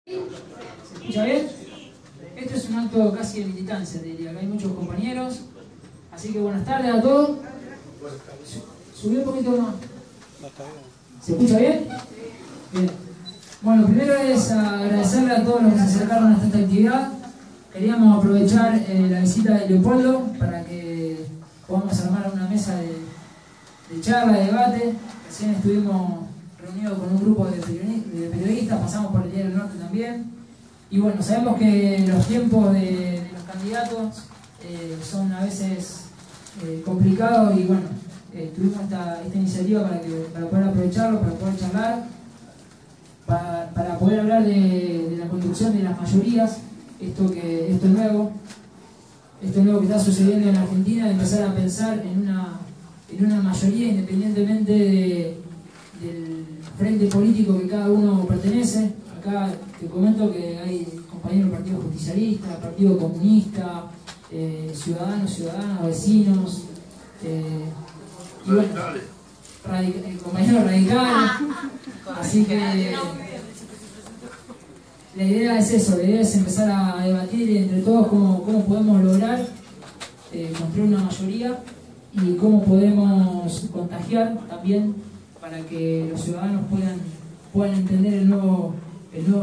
¿Se escucha bien? Esto es un acto casi de militancia, te diría, que hay muchos compañeros. Así que buenas tardes a todos. Subí un poquito más. ¿Se escucha bien? Bien. Bueno, primero es agradecerle a todos los que se acercaron hasta esta actividad. Queríamos aprovechar la visita de Leopoldo para que podamos armar una mesa de charla, de debate. Recién estuvimos reunidos con un grupo de periodistas, pasamos por el Diario del Norte también. Y bueno, sabemos que los tiempos de los candidatos son a veces complicados y bueno, tuvimos esta iniciativa para poder aprovecharlo, para poder charlar, para poder hablar de la construcción de las mayorías, esto nuevo que está sucediendo en Argentina, de empezar a pensar en una mayoría independientemente del frente político que cada uno pertenece. Acá te comento que hay compañeros del Partido Justicialista, Partido Comunista, ciudadanos, vecinos, y bueno, compañeros radicales. Así que la idea es eso, la idea es empezar a debatir entre todos cómo podemos lograr construir una mayoría y cómo podemos contagiar también para que los ciudadanos puedan entender el nuevo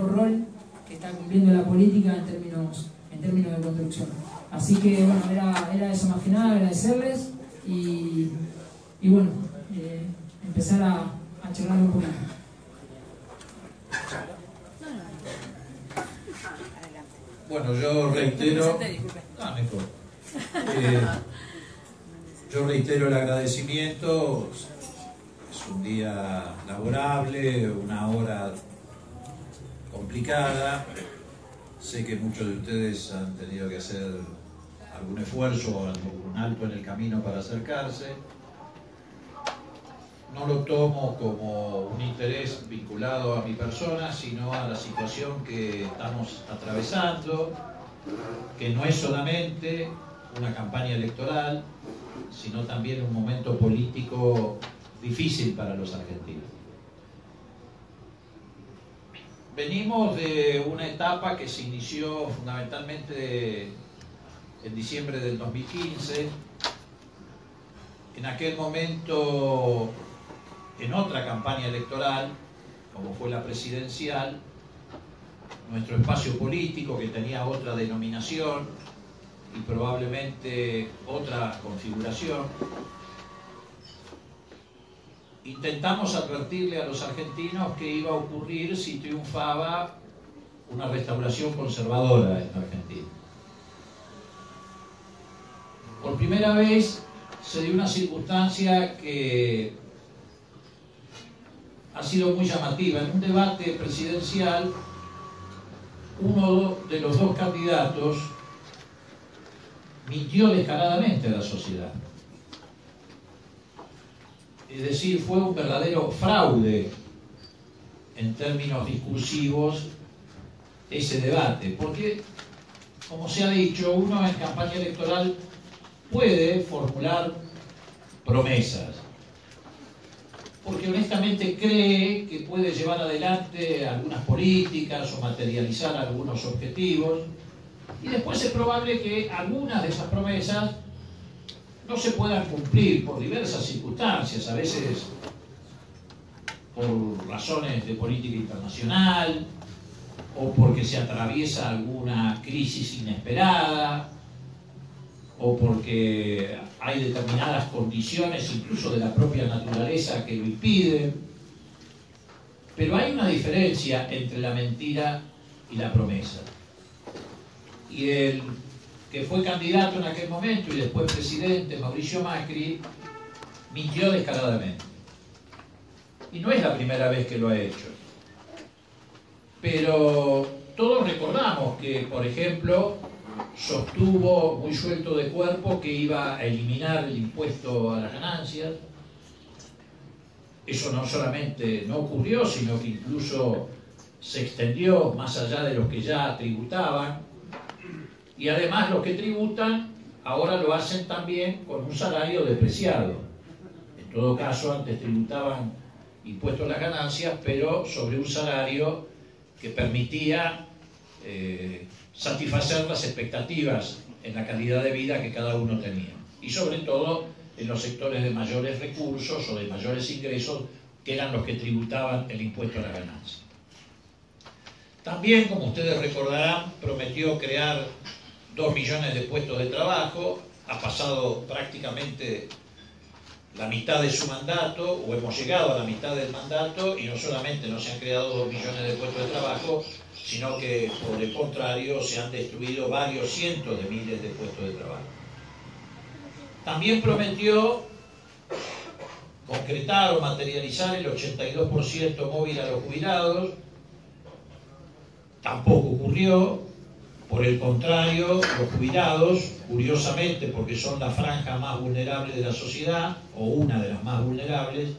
rol que está cumpliendo la política en términos de construcción. Así que bueno, era eso más que nada, agradecerles y bueno, empezar a charlar un poquito. Bueno, yo reitero... yo reitero el agradecimiento. Es un día laborable, una hora complicada. Sé que muchos de ustedes han tenido que hacer algún esfuerzo o algún alto en el camino para acercarse. No lo tomo como un interés vinculado a mi persona, sino a la situación que estamos atravesando, que no es solamente una campaña electoral, sino también un momento político difícil para los argentinos. Venimos de una etapa que se inició fundamentalmente en diciembre del 2015. En aquel momento, en otra campaña electoral, como fue la presidencial, nuestro espacio político, que tenía otra denominación y probablemente otra configuración, intentamos advertirle a los argentinos qué iba a ocurrir si triunfaba una restauración conservadora en Argentina. Por primera vez se dio una circunstancia que ha sido muy llamativa. En un debate presidencial, uno de los dos candidatos mintió descaradamente a la sociedad. Es decir, fue un verdadero fraude en términos discursivos ese debate, porque, como se ha dicho, uno en campaña electoral puede formular promesas, porque honestamente cree que puede llevar adelante algunas políticas o materializar algunos objetivos, y después es probable que algunas de esas promesas no se puedan cumplir por diversas circunstancias, a veces por razones de política internacional, o porque se atraviesa alguna crisis inesperada, o porque hay determinadas condiciones, incluso de la propia naturaleza, que lo impiden. Pero hay una diferencia entre la mentira y la promesa. Y el que fue candidato en aquel momento y después presidente, Mauricio Macri, mintió descaradamente. Y no es la primera vez que lo ha hecho. Pero todos recordamos que, por ejemplo, sostuvo muy suelto de cuerpo que iba a eliminar el impuesto a las ganancias. Eso no solamente no ocurrió, sino que incluso se extendió más allá de los que ya tributaban. Y además los que tributan ahora lo hacen también con un salario depreciado. En todo caso, antes tributaban impuestos a las ganancias, pero sobre un salario que permitía satisfacer las expectativas en la calidad de vida que cada uno tenía. Y sobre todo en los sectores de mayores recursos o de mayores ingresos, que eran los que tributaban el impuesto a la ganancia. También, como ustedes recordarán, prometió crear 2 millones de puestos de trabajo. Ha pasado prácticamente la mitad de su mandato, o hemos llegado a la mitad del mandato, y no solamente no se han creado 2 millones de puestos de trabajo, sino que, por el contrario, se han destruido varios cientos de miles de puestos de trabajo. También prometió concretar o materializar el 82% móvil a los jubilados. Tampoco ocurrió. Por el contrario, los jubilados, curiosamente, porque son la franja más vulnerable de la sociedad, o una de las más vulnerables,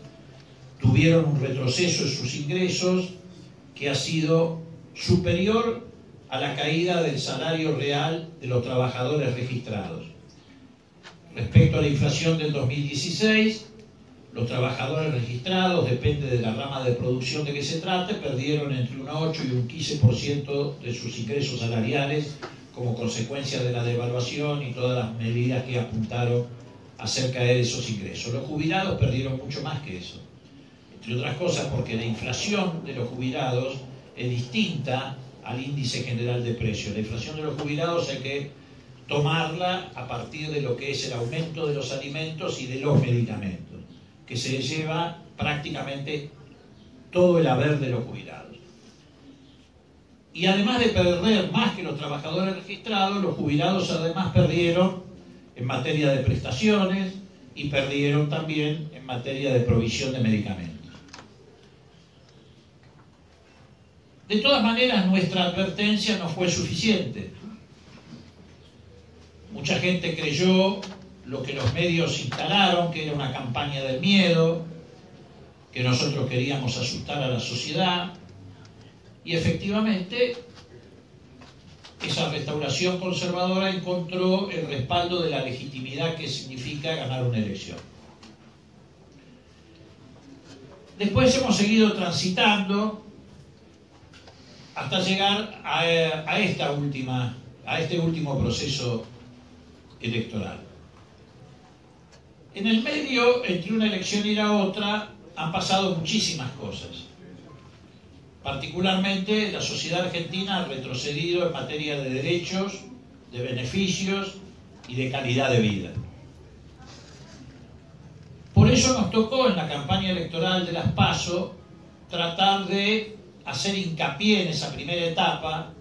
tuvieron un retroceso en sus ingresos que ha sido superior a la caída del salario real de los trabajadores registrados. Respecto a la inflación del 2016, los trabajadores registrados, depende de la rama de producción de que se trate, perdieron entre un 8 y un 15% de sus ingresos salariales como consecuencia de la devaluación y todas las medidas que apuntaron a hacer caer esos ingresos. Los jubilados perdieron mucho más que eso, entre otras cosas porque la inflación de los jubilados es distinta al índice general de precios. La inflación de los jubilados hay que tomarla a partir de lo que es el aumento de los alimentos y de los medicamentos, que se lleva prácticamente todo el haber de los jubilados. Y además de perder más que los trabajadores registrados, los jubilados además perdieron en materia de prestaciones y perdieron también en materia de provisión de medicamentos. De todas maneras, nuestra advertencia no fue suficiente. Mucha gente creyó lo que los medios instalaron, que era una campaña del miedo, que nosotros queríamos asustar a la sociedad, y efectivamente esa restauración conservadora encontró el respaldo de la legitimidad que significa ganar una elección. Después hemos seguido transitando hasta llegar a este último proceso electoral. En el medio, entre una elección y la otra, han pasado muchísimas cosas. Particularmente, la sociedad argentina ha retrocedido en materia de derechos, de beneficios y de calidad de vida. Por eso nos tocó en la campaña electoral de las PASO tratar de hacer hincapié en esa primera etapa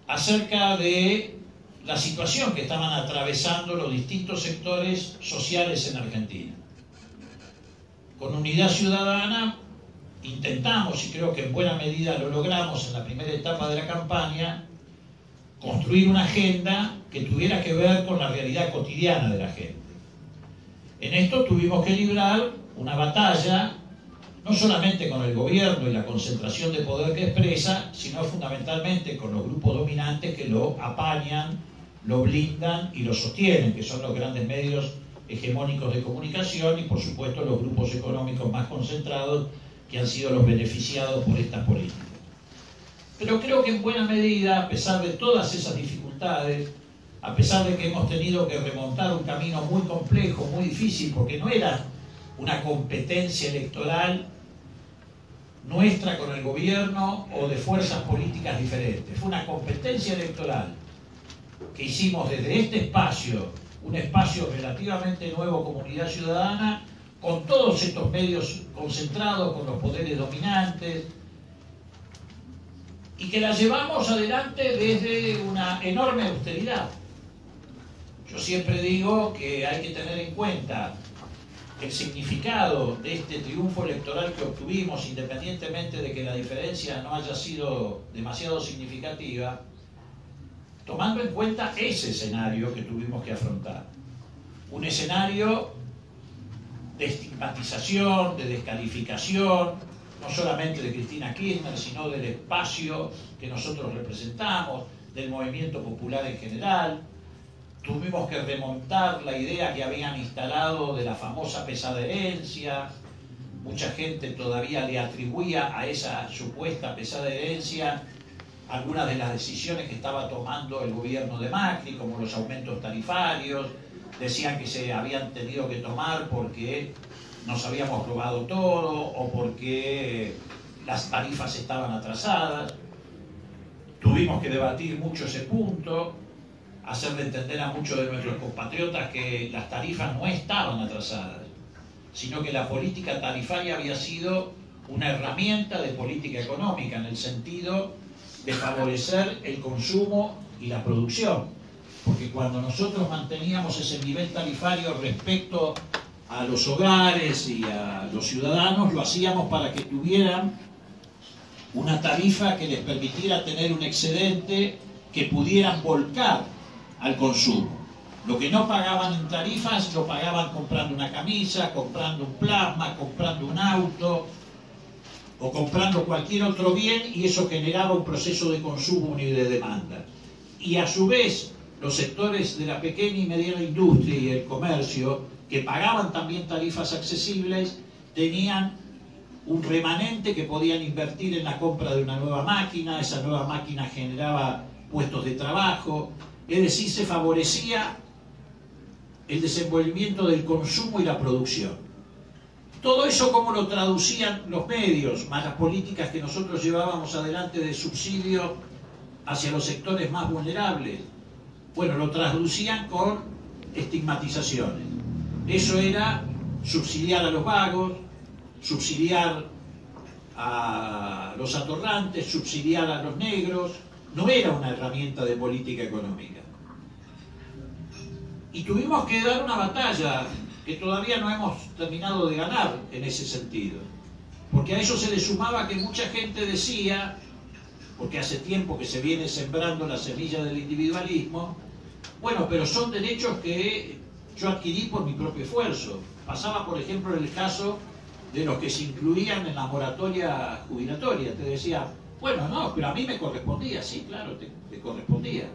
acerca de la situación que estaban atravesando los distintos sectores sociales en Argentina. Con Unidad Ciudadana intentamos, y creo que en buena medida lo logramos en la primera etapa de la campaña, construir una agenda que tuviera que ver con la realidad cotidiana de la gente. En esto tuvimos que librar una batalla, no solamente con el gobierno y la concentración de poder que expresa, sino fundamentalmente con los grupos dominantes que lo apañan, lo blindan y lo sostienen, que son los grandes medios hegemónicos de comunicación y, por supuesto, los grupos económicos más concentrados que han sido los beneficiados por estas políticas. Pero creo que en buena medida, a pesar de todas esas dificultades, a pesar de que hemos tenido que remontar un camino muy complejo, muy difícil, porque no era una competencia electoral nuestra con el gobierno o de fuerzas políticas diferentes, fue una competencia electoral que hicimos desde este espacio, un espacio relativamente nuevo como Unidad Ciudadana, con todos estos medios concentrados, con los poderes dominantes, y que la llevamos adelante desde una enorme austeridad. Yo siempre digo que hay que tener en cuenta el significado de este triunfo electoral que obtuvimos, independientemente de que la diferencia no haya sido demasiado significativa, tomando en cuenta ese escenario que tuvimos que afrontar. Un escenario de estigmatización, de descalificación, no solamente de Cristina Kirchner, sino del espacio que nosotros representamos, del movimiento popular en general. Tuvimos que remontar la idea que habían instalado de la famosa pesada herencia, mucha gente todavía le atribuía a esa supuesta pesada herencia algunas de las decisiones que estaba tomando el gobierno de Macri, como los aumentos tarifarios. Decían que se habían tenido que tomar porque nos habíamos robado todo o porque las tarifas estaban atrasadas. Tuvimos que debatir mucho ese punto, hacerle entender a muchos de nuestros compatriotas que las tarifas no estaban atrasadas, sino que la política tarifaria había sido una herramienta de política económica en el sentido de favorecer el consumo y la producción. Porque cuando nosotros manteníamos ese nivel tarifario respecto a los hogares y a los ciudadanos, lo hacíamos para que tuvieran una tarifa que les permitiera tener un excedente que pudieran volcar al consumo. Lo que no pagaban en tarifas lo pagaban comprando una camisa, comprando un plasma, comprando un auto o comprando cualquier otro bien, y eso generaba un proceso de consumo y de demanda. Y a su vez los sectores de la pequeña y mediana industria y el comercio, que pagaban también tarifas accesibles, tenían un remanente que podían invertir en la compra de una nueva máquina. Esa nueva máquina generaba puestos de trabajo, es decir, se favorecía el desenvolvimiento del consumo y la producción. Todo eso, ¿cómo lo traducían los medios, más las políticas que nosotros llevábamos adelante de subsidio hacia los sectores más vulnerables? Bueno, lo traducían con estigmatizaciones. Eso era subsidiar a los vagos, subsidiar a los atorrantes, subsidiar a los negros. No era una herramienta de política económica. Y tuvimos que dar una batalla que todavía no hemos terminado de ganar en ese sentido. Porque a eso se le sumaba que mucha gente decía, porque hace tiempo que se viene sembrando la semilla del individualismo, bueno, pero son derechos que yo adquirí por mi propio esfuerzo. Pasaba, por ejemplo, en el caso de los que se incluían en la moratoria jubilatoria. Te decía, bueno, no, pero a mí me correspondía. Sí, claro, te correspondía.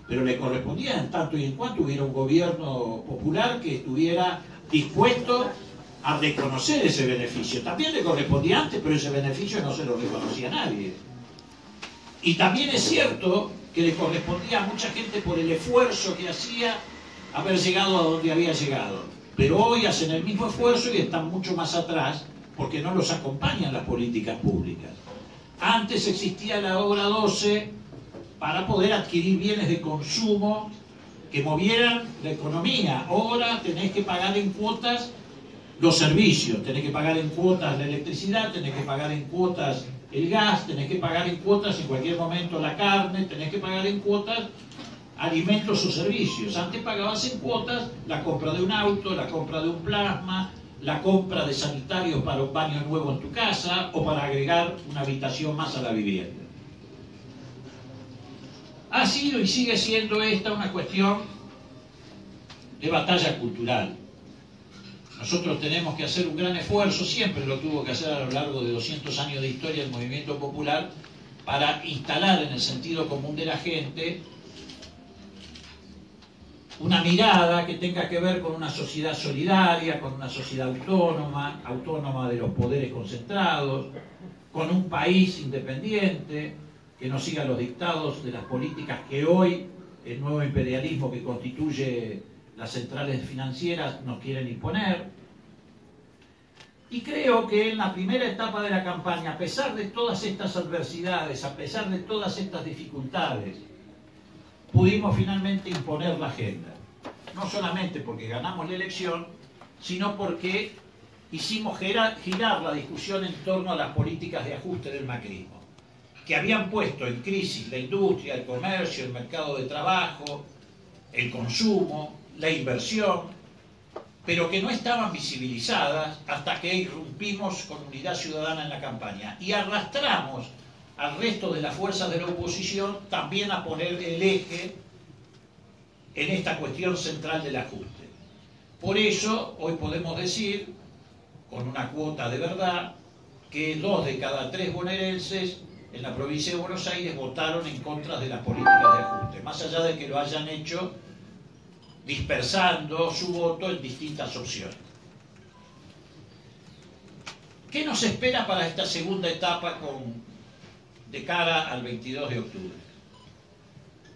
Pero le correspondía en tanto y en cuanto hubiera un gobierno popular que estuviera dispuesto a reconocer ese beneficio. También le correspondía antes, pero ese beneficio no se lo reconocía a nadie. Y también es cierto que le correspondía a mucha gente por el esfuerzo que hacía haber llegado a donde había llegado. Pero hoy hacen el mismo esfuerzo y están mucho más atrás porque no los acompañan las políticas públicas. Antes existía la obra 12 para poder adquirir bienes de consumo que movieran la economía. Ahora tenés que pagar en cuotas los servicios, tenés que pagar en cuotas la electricidad, tenés que pagar en cuotas el gas, tenés que pagar en cuotas en cualquier momento la carne, tenés que pagar en cuotas alimentos o servicios. Antes pagabas en cuotas la compra de un auto, la compra de un plasma, la compra de sanitarios para un baño nuevo en tu casa o para agregar una habitación más a la vivienda. Ha sido y sigue siendo esta una cuestión de batalla cultural. Nosotros tenemos que hacer un gran esfuerzo, siempre lo tuvo que hacer a lo largo de 200 años de historia del movimiento popular, para instalar en el sentido común de la gente una mirada que tenga que ver con una sociedad solidaria, con una sociedad autónoma, autónoma de los poderes concentrados, con un país independiente, que no siga los dictados de las políticas que hoy el nuevo imperialismo que constituye las centrales financieras nos quieren imponer. Y creo que en la primera etapa de la campaña, a pesar de todas estas adversidades, a pesar de todas estas dificultades, pudimos finalmente imponer la agenda. No solamente porque ganamos la elección, sino porque hicimos girar la discusión en torno a las políticas de ajuste del macrismo, que habían puesto en crisis la industria, el comercio, el mercado de trabajo, el consumo, la inversión, pero que no estaban visibilizadas hasta que irrumpimos con Unidad Ciudadana en la campaña y arrastramos al resto de las fuerzas de la oposición también a poner el eje en esta cuestión central del ajuste. Por eso hoy podemos decir, con una cuota de verdad, que 2 de cada 3 bonaerenses en la provincia de Buenos Aires votaron en contra de las políticas de ajuste, más allá de que lo hayan hecho dispersando su voto en distintas opciones. ¿Qué nos espera para esta segunda etapa de cara al 22 de octubre?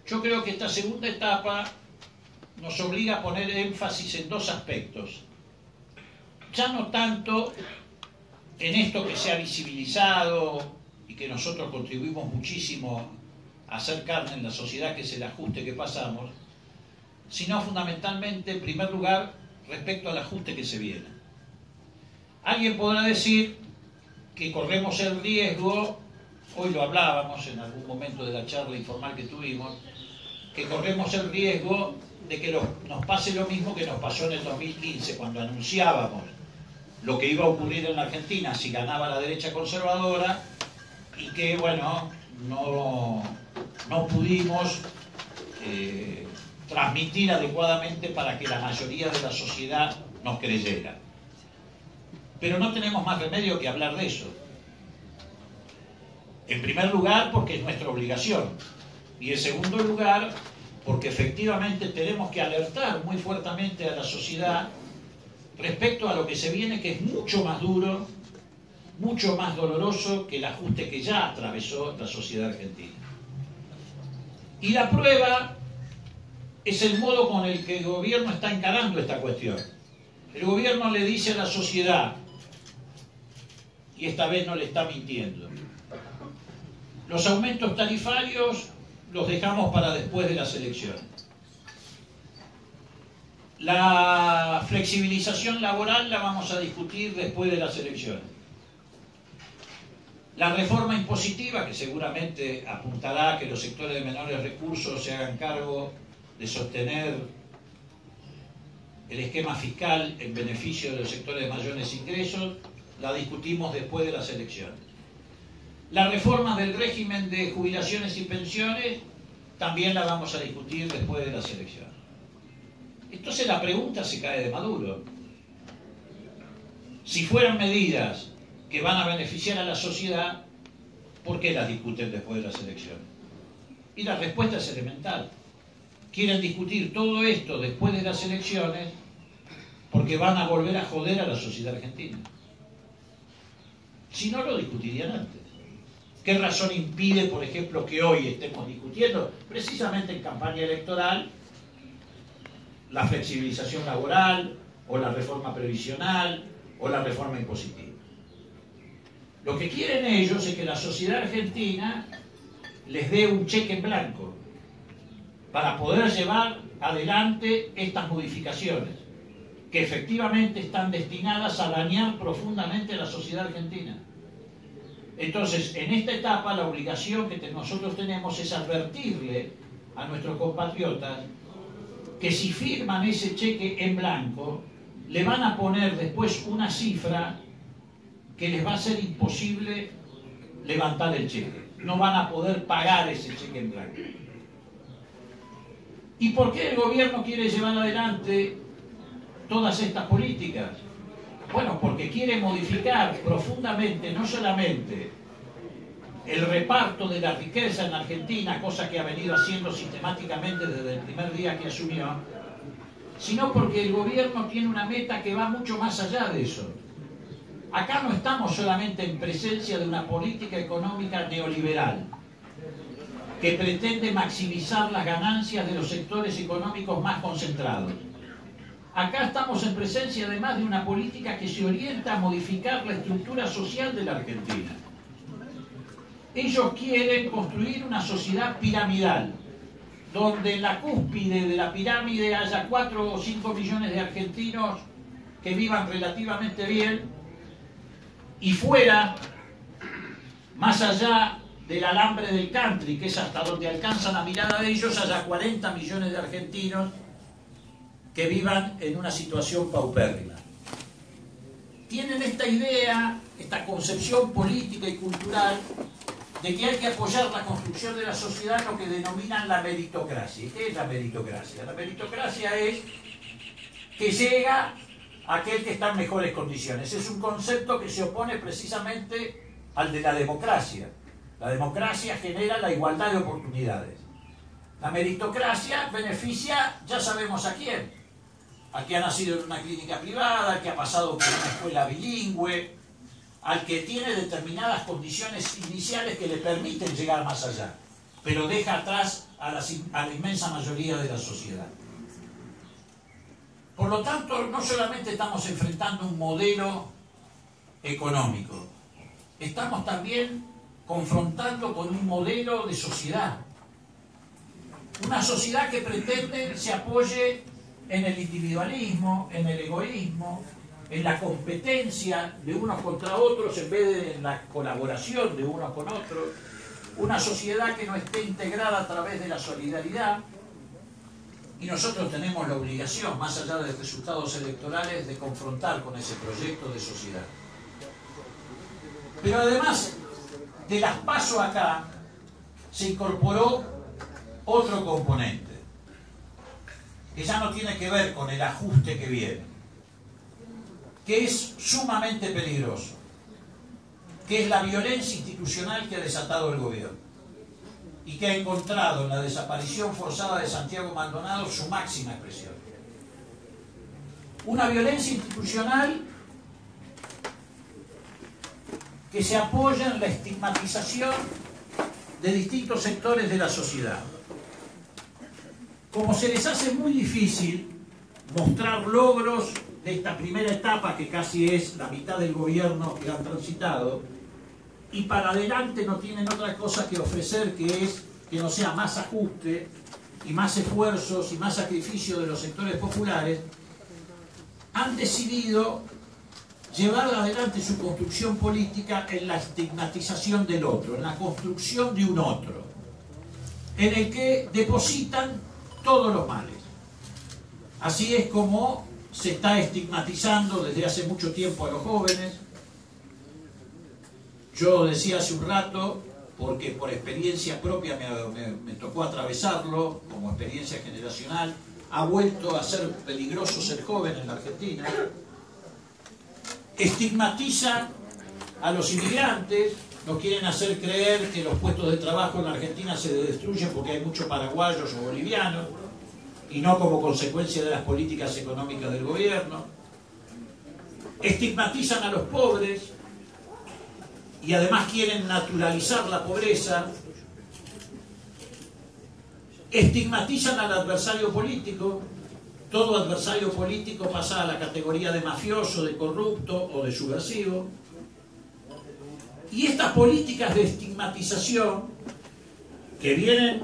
Yo creo que esta segunda etapa nos obliga a poner énfasis en dos aspectos. Ya no tanto en esto que se ha visibilizado y que nosotros contribuimos muchísimo a hacer carne en la sociedad, que es el ajuste que pasamos, sino fundamentalmente, en primer lugar, respecto al ajuste que se viene. Alguien podrá decir que corremos el riesgo, hoy lo hablábamos en algún momento de la charla informal que tuvimos, que corremos el riesgo de que nos pase lo mismo que nos pasó en el 2015, cuando anunciábamos lo que iba a ocurrir en la Argentina si ganaba la derecha conservadora, y que, bueno, no pudimos transmitir adecuadamente para que la mayoría de la sociedad nos creyera. Pero no tenemos más remedio que hablar de eso. En primer lugar, porque es nuestra obligación. Y en segundo lugar, porque efectivamente tenemos que alertar muy fuertemente a la sociedad respecto a lo que se viene, que es mucho más duro, mucho más doloroso que el ajuste que ya atravesó la sociedad argentina. Y la prueba es el modo con el que el gobierno está encarando esta cuestión. El gobierno le dice a la sociedad, y esta vez no le está mintiendo, los aumentos tarifarios los dejamos para después de las elecciones. La flexibilización laboral la vamos a discutir después de las elecciones. La reforma impositiva, que seguramente apuntará a que los sectores de menores recursos se hagan cargo de sostener el esquema fiscal en beneficio de los sectores de mayores ingresos, la discutimos después de las elecciones. La reforma del régimen de jubilaciones y pensiones también la vamos a discutir después de las elecciones. Entonces la pregunta se cae de Maduro. Si fueran medidas que van a beneficiar a la sociedad, ¿por qué las discuten después de las elecciones? Y la respuesta es elemental. Quieren discutir todo esto después de las elecciones porque van a volver a joder a la sociedad argentina. Si no, lo discutirían antes. ¿Qué razón impide, por ejemplo, que hoy estemos discutiendo, precisamente en campaña electoral, la flexibilización laboral, o la reforma previsional, o la reforma impositiva? Lo que quieren ellos es que la sociedad argentina les dé un cheque en blanco para poder llevar adelante estas modificaciones, que efectivamente están destinadas a dañar profundamente a la sociedad argentina. Entonces, en esta etapa, la obligación que nosotros tenemos es advertirle a nuestros compatriotas que si firman ese cheque en blanco, le van a poner después una cifra que les va a ser imposible levantar el cheque. No van a poder pagar ese cheque en blanco. ¿Y por qué el gobierno quiere llevar adelante todas estas políticas? Bueno, porque quiere modificar profundamente no solamente el reparto de la riqueza en Argentina, cosa que ha venido haciendo sistemáticamente desde el primer día que asumió, sino porque el gobierno tiene una meta que va mucho más allá de eso. Acá no estamos solamente en presencia de una política económica neoliberal que pretende maximizar las ganancias de los sectores económicos más concentrados. Acá estamos en presencia además de una política que se orienta a modificar la estructura social de la Argentina. Ellos quieren construir una sociedad piramidal, donde en la cúspide de la pirámide haya 4 o 5 millones de argentinos que vivan relativamente bien, y fuera, más allá del alambre del country, que es hasta donde alcanza la mirada de ellos, haya 40 millones de argentinos que vivan en una situación paupérrima. Tienen esta idea, esta concepción política y cultural de que hay que apoyar la construcción de la sociedad en lo que denominan la meritocracia. ¿Y qué es la meritocracia? La meritocracia es que llega aquel que está en mejores condiciones. Es un concepto que se opone precisamente al de la democracia. La democracia genera la igualdad de oportunidades. La meritocracia beneficia, ya sabemos a quién. Al que ha nacido en una clínica privada, al que ha pasado por una escuela bilingüe, al que tiene determinadas condiciones iniciales que le permiten llegar más allá, pero deja atrás a la inmensa mayoría de la sociedad. Por lo tanto, no solamente estamos enfrentando un modelo económico, estamos también confrontando con un modelo de sociedad. Una sociedad que pretende se apoye en el individualismo, en el egoísmo, en la competencia de unos contra otros en vez de en la colaboración de unos con otros. Una sociedad que no esté integrada a través de la solidaridad. Y nosotros tenemos la obligación, más allá de resultados electorales, de confrontar con ese proyecto de sociedad. Pero además de las PASO acá, se incorporó otro componente, que ya no tiene que ver con el ajuste que viene, que es sumamente peligroso, que es la violencia institucional que ha desatado el gobierno y que ha encontrado en la desaparición forzada de Santiago Maldonado su máxima expresión. Una violencia institucional que se apoya en la estigmatización de distintos sectores de la sociedad. Como se les hace muy difícil mostrar logros de esta primera etapa, que casi es la mitad del gobierno que han transitado, y para adelante no tienen otra cosa que ofrecer que no sea más ajuste y más esfuerzos y más sacrificio de los sectores populares, han decidido llevar adelante su construcción política en la estigmatización del otro, en la construcción de un otro, en el que depositan todos los males. Así es como se está estigmatizando desde hace mucho tiempo a los jóvenes. Yo decía hace un rato, porque por experiencia propia me tocó atravesarlo, como experiencia generacional, ha vuelto a ser peligroso ser joven en la Argentina. Estigmatiza a los inmigrantes, nos quieren hacer creer que los puestos de trabajo en la Argentina se destruyen porque hay muchos paraguayos o bolivianos, y no como consecuencia de las políticas económicas del gobierno. Estigmatizan a los pobres, y además quieren naturalizar la pobreza. Estigmatizan al adversario político. Todo adversario político pasa a la categoría de mafioso, de corrupto o de subversivo. Y estas políticas de estigmatización, que vienen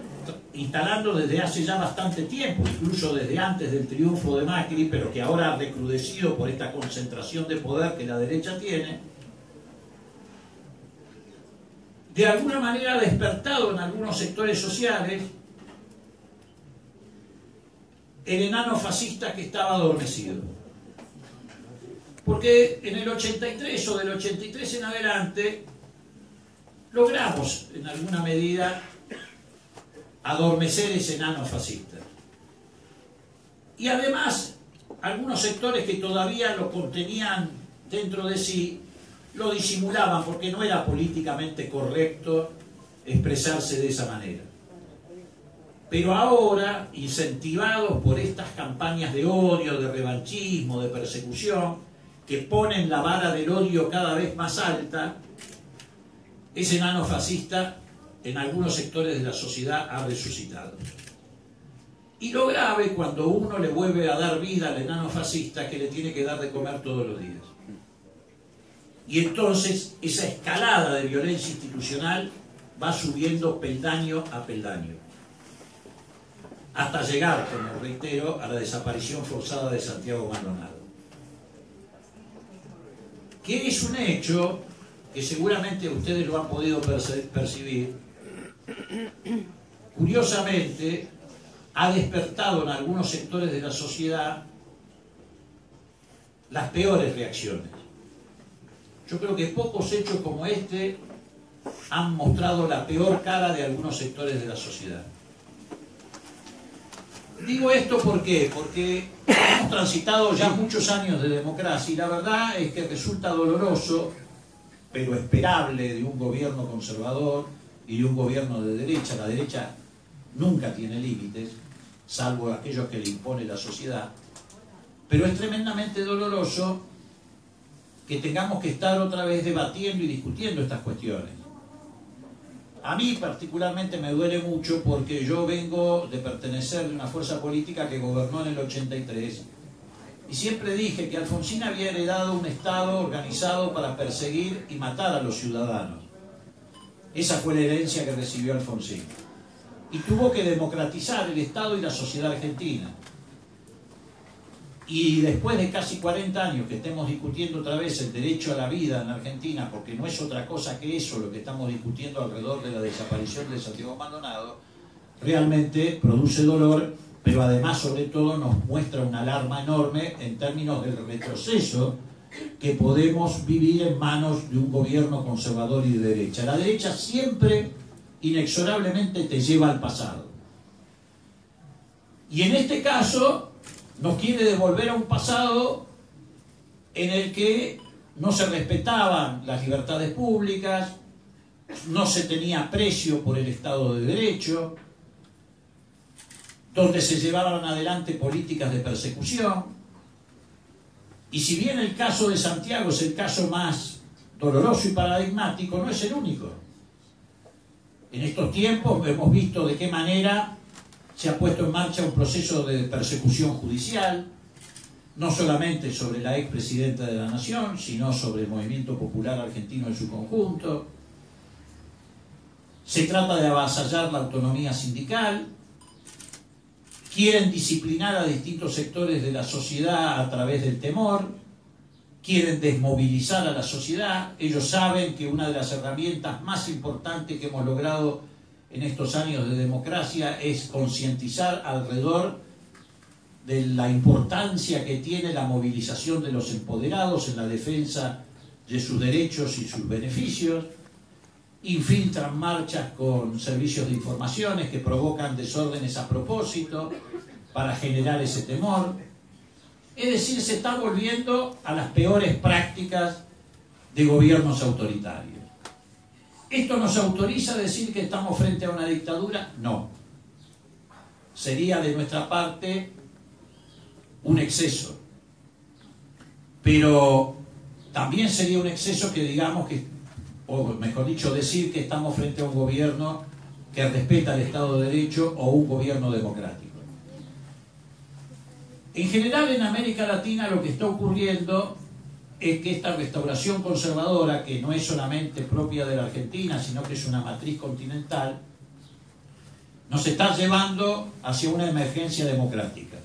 instalando desde hace ya bastante tiempo, incluso desde antes del triunfo de Macri, pero que ahora ha recrudecido por esta concentración de poder que la derecha tiene, de alguna manera ha despertado en algunos sectores sociales el enano fascista que estaba adormecido. Porque en el 83 o del 83 en adelante logramos en alguna medida adormecer ese enano fascista. Y además algunos sectores que todavía lo contenían dentro de sí lo disimulaban porque no era políticamente correcto expresarse de esa manera. Pero ahora, incentivados por estas campañas de odio, de revanchismo, de persecución, que ponen la vara del odio cada vez más alta, ese enano fascista en algunos sectores de la sociedad ha resucitado. Y lo grave, cuando uno le vuelve a dar vida al enano fascista, es que le tiene que dar de comer todos los días. Y entonces esa escalada de violencia institucional va subiendo peldaño a peldaño, hasta llegar, como reitero, a la desaparición forzada de Santiago Maldonado, que es un hecho que seguramente ustedes lo han podido percibir. Curiosamente, ha despertado en algunos sectores de la sociedad las peores reacciones. Yo creo que pocos hechos como este han mostrado la peor cara de algunos sectores de la sociedad. Digo esto ¿por qué? Porque hemos transitado ya muchos años de democracia y la verdad es que resulta doloroso, pero esperable, de un gobierno conservador y de un gobierno de derecha. La derecha nunca tiene límites, salvo aquellos que le impone la sociedad. Pero es tremendamente doloroso que tengamos que estar otra vez debatiendo y discutiendo estas cuestiones. A mí particularmente me duele mucho porque yo vengo de pertenecer de una fuerza política que gobernó en el 83 y siempre dije que Alfonsín había heredado un Estado organizado para perseguir y matar a los ciudadanos. Esa fue la herencia que recibió Alfonsín. Y tuvo que democratizar el Estado y la sociedad argentina. Y después de casi 40 años que estemos discutiendo otra vez el derecho a la vida en Argentina, porque no es otra cosa que eso lo que estamos discutiendo alrededor de la desaparición de Santiago Maldonado, realmente produce dolor, pero además sobre todo nos muestra una alarma enorme en términos del retroceso que podemos vivir en manos de un gobierno conservador y de derecha. La derecha siempre, inexorablemente, te lleva al pasado. Y en este caso nos quiere devolver a un pasado en el que no se respetaban las libertades públicas, no se tenía aprecio por el Estado de Derecho, donde se llevaban adelante políticas de persecución. Y si bien el caso de Santiago es el caso más doloroso y paradigmático, no es el único. En estos tiempos hemos visto de qué manera se ha puesto en marcha un proceso de persecución judicial, no solamente sobre la expresidenta de la Nación, sino sobre el movimiento popular argentino en su conjunto. Se trata de avasallar la autonomía sindical, quieren disciplinar a distintos sectores de la sociedad a través del temor, quieren desmovilizar a la sociedad. Ellos saben que una de las herramientas más importantes que hemos logrado en estos años de democracia es concientizar alrededor de la importancia que tiene la movilización de los empoderados en la defensa de sus derechos y sus beneficios. Infiltran marchas con servicios de informaciones que provocan desórdenes a propósito para generar ese temor. Es decir, se está volviendo a las peores prácticas de gobiernos autoritarios. ¿Esto nos autoriza a decir que estamos frente a una dictadura? No. Sería de nuestra parte un exceso. Pero también sería un exceso que digamos que, o mejor dicho, decir que estamos frente a un gobierno que respeta el Estado de Derecho o un gobierno democrático. En general en América Latina lo que está ocurriendo es que esta restauración conservadora, que no es solamente propia de la Argentina, sino que es una matriz continental, nos está llevando hacia una emergencia democrática,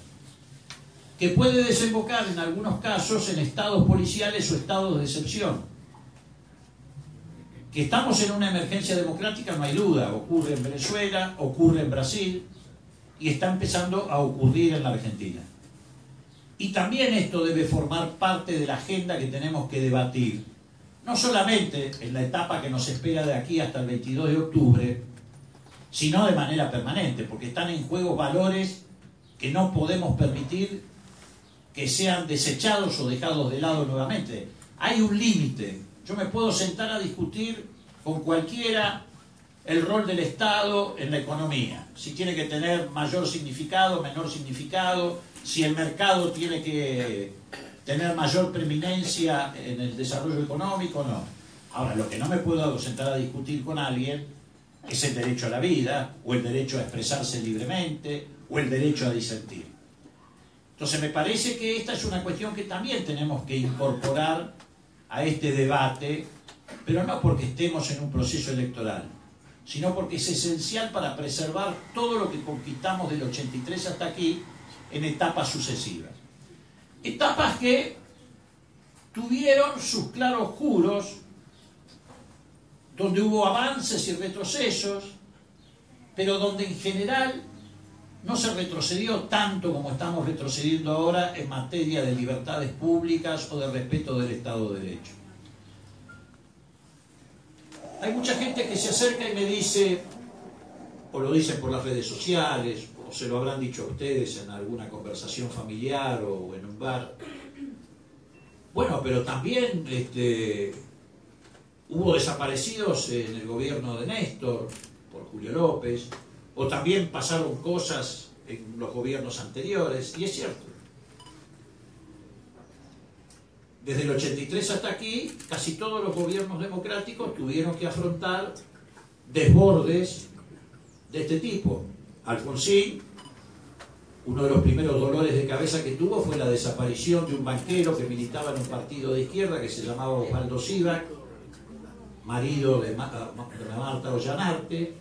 que puede desembocar en algunos casos en estados policiales o estados de excepción. Que estamos en una emergencia democrática no hay duda, ocurre en Venezuela, ocurre en Brasil y está empezando a ocurrir en la Argentina. Y también esto debe formar parte de la agenda que tenemos que debatir, no solamente en la etapa que nos espera de aquí hasta el 22 de octubre, sino de manera permanente, porque están en juego valores que no podemos permitir que sean desechados o dejados de lado nuevamente. Hay un límite. Yo me puedo sentar a discutir con cualquiera el rol del Estado en la economía, si tiene que tener mayor significado, menor significado, si el mercado tiene que tener mayor preeminencia en el desarrollo económico o no. Ahora, lo que no me puedo sentar a discutir con alguien es el derecho a la vida, o el derecho a expresarse libremente, o el derecho a disentir. Entonces me parece que esta es una cuestión que también tenemos que incorporar a este debate, pero no porque estemos en un proceso electoral, sino porque es esencial para preservar todo lo que conquistamos del 83 hasta aquí en etapas sucesivas. Etapas que tuvieron sus claroscuros, donde hubo avances y retrocesos, pero donde en general no se retrocedió tanto como estamos retrocediendo ahora en materia de libertades públicas o de respeto del Estado de Derecho. Hay mucha gente que se acerca y me dice, o lo dicen por las redes sociales, o se lo habrán dicho a ustedes en alguna conversación familiar o en un bar, bueno, pero también hubo desaparecidos en el gobierno de Néstor, por Julio López, o también pasaron cosas en los gobiernos anteriores, y es cierto. desde el 83 hasta aquí, casi todos los gobiernos democráticos tuvieron que afrontar desbordes de este tipo. Alfonsín, uno de los primeros dolores de cabeza que tuvo fue la desaparición de un banquero que militaba en un partido de izquierda que se llamaba Osvaldo Sivak, marido de Marta Ollanarte,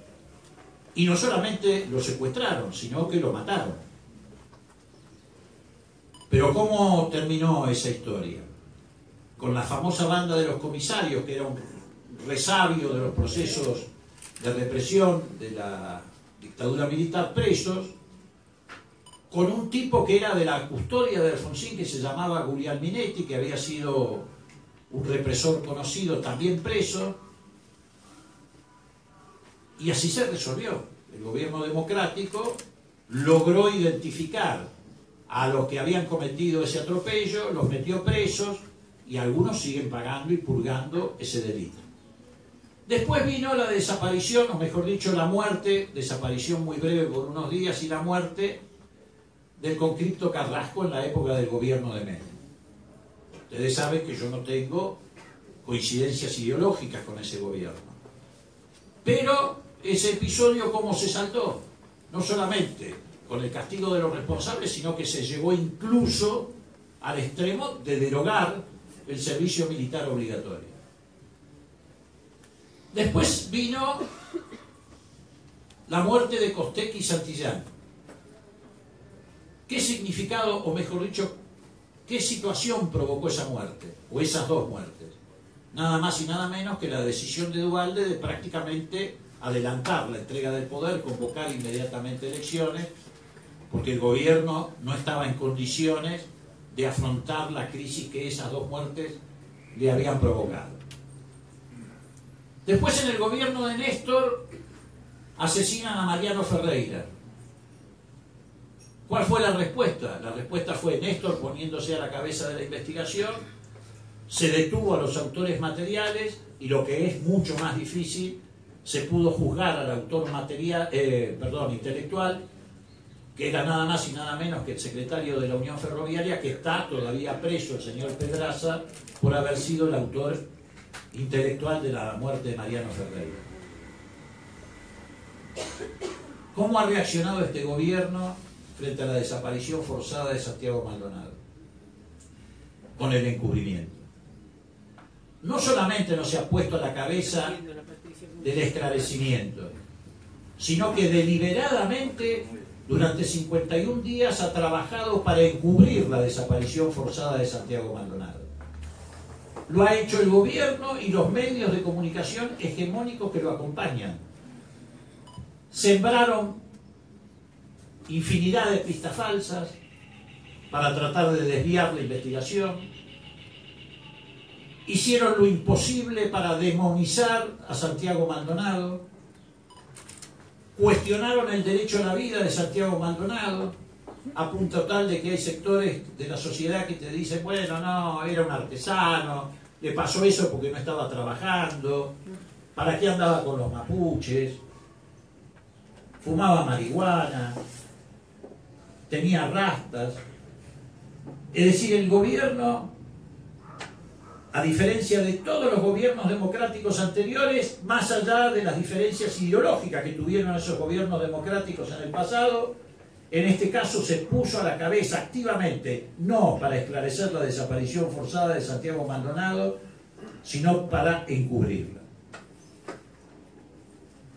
y no solamente lo secuestraron, sino que lo mataron. Pero ¿cómo terminó esa historia? Con la famosa banda de los comisarios, que era un resabio de los procesos de represión de la dictadura militar, presos, con un tipo que era de la custodia de Alfonsín, que se llamaba Guglielmo Minetti, que había sido un represor conocido, también preso, y así se resolvió. El gobierno democrático logró identificar a los que habían cometido ese atropello, los metió presos, y algunos siguen pagando y purgando ese delito. Después vino la desaparición, o mejor dicho, la muerte, desaparición muy breve por unos días, y la muerte del conscripto Carrasco en la época del gobierno de Menem. Ustedes saben que yo no tengo coincidencias ideológicas con ese gobierno. Pero ese episodio, ¿cómo se saltó? No solamente con el castigo de los responsables, sino que se llegó incluso al extremo de derogar el servicio militar obligatorio. Después vino la muerte de Costec y Santillán. ¿Qué significado, o mejor dicho, qué situación provocó esa muerte, o esas dos muertes? Nada más y nada menos que la decisión de Duhalde de prácticamente adelantar la entrega del poder, convocar inmediatamente elecciones, porque el gobierno no estaba en condiciones de afrontar la crisis que esas dos muertes le habían provocado. Después, en el gobierno de Néstor, asesinan a Mariano Ferreira. ¿Cuál fue la respuesta? La respuesta fue Néstor poniéndose a la cabeza de la investigación, se detuvo a los autores materiales y, lo que es mucho más difícil, se pudo juzgar al autor intelectual, que era nada más y nada menos que el secretario de la Unión Ferroviaria, que está todavía preso, el señor Pedraza, por haber sido el autor intelectual de la muerte de Mariano Ferreira. ¿Cómo ha reaccionado este gobierno frente a la desaparición forzada de Santiago Maldonado? Con el encubrimiento. No solamente no se ha puesto a la cabeza del esclarecimiento, sino que deliberadamente durante 51 días ha trabajado para encubrir la desaparición forzada de Santiago Maldonado. Lo ha hecho el gobierno y los medios de comunicación hegemónicos que lo acompañan. Sembraron infinidad de pistas falsas para tratar de desviar la investigación. Hicieron lo imposible para demonizar a Santiago Maldonado. Cuestionaron el derecho a la vida de Santiago Maldonado, a punto tal de que hay sectores de la sociedad que te dicen, bueno, no, era un artesano, le pasó eso porque no estaba trabajando, ¿para qué andaba con los mapuches? Fumaba marihuana, tenía rastas. Es decir, el gobierno, a diferencia de todos los gobiernos democráticos anteriores, más allá de las diferencias ideológicas que tuvieron esos gobiernos democráticos en el pasado, en este caso se puso a la cabeza activamente, no para esclarecer la desaparición forzada de Santiago Maldonado, sino para encubrirla.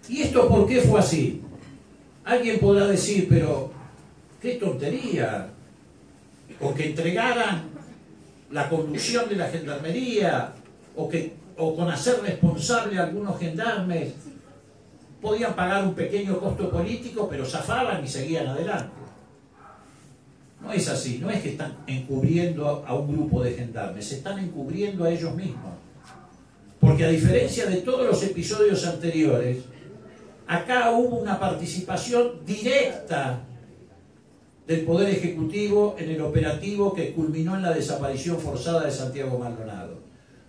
¿Y esto por qué fue así? Alguien podrá decir, pero qué tontería, o que entregaran la conducción de la gendarmería, o con hacer responsable a algunos gendarmes, podían pagar un pequeño costo político, pero zafaban y seguían adelante. No es así, no es que están encubriendo a un grupo de gendarmes, se están encubriendo a ellos mismos. Porque a diferencia de todos los episodios anteriores, acá hubo una participación directa del Poder Ejecutivo en el operativo que culminó en la desaparición forzada de Santiago Maldonado.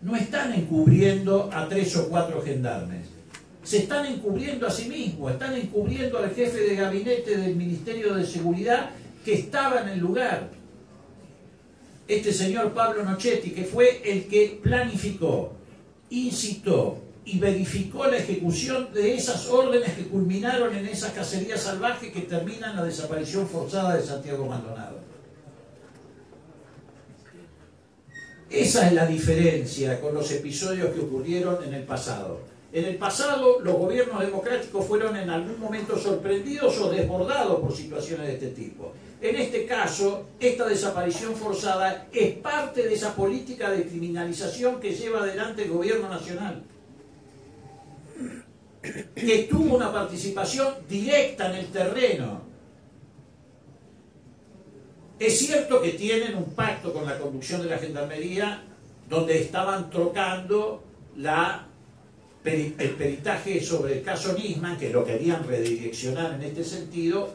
No están encubriendo a 3 o 4 gendarmes, se están encubriendo a sí mismos, están encubriendo al jefe de gabinete del Ministerio de Seguridad que estaba en el lugar. este señor Pablo Nochetti, que fue el que planificó, incitó y verificó la ejecución de esas órdenes que culminaron en esa cacería salvaje que termina en la desaparición forzada de Santiago Maldonado. Esa es la diferencia con los episodios que ocurrieron en el pasado. En el pasado, los gobiernos democráticos fueron en algún momento sorprendidos o desbordados por situaciones de este tipo. En este caso, esta desaparición forzada es parte de esa política de criminalización que lleva adelante el gobierno nacional, que tuvo una participación directa en el terreno. Es cierto que tienen un pacto con la conducción de la Gendarmería, donde estaban trocando el peritaje sobre el caso Nisman, que lo querían redireccionar en este sentido,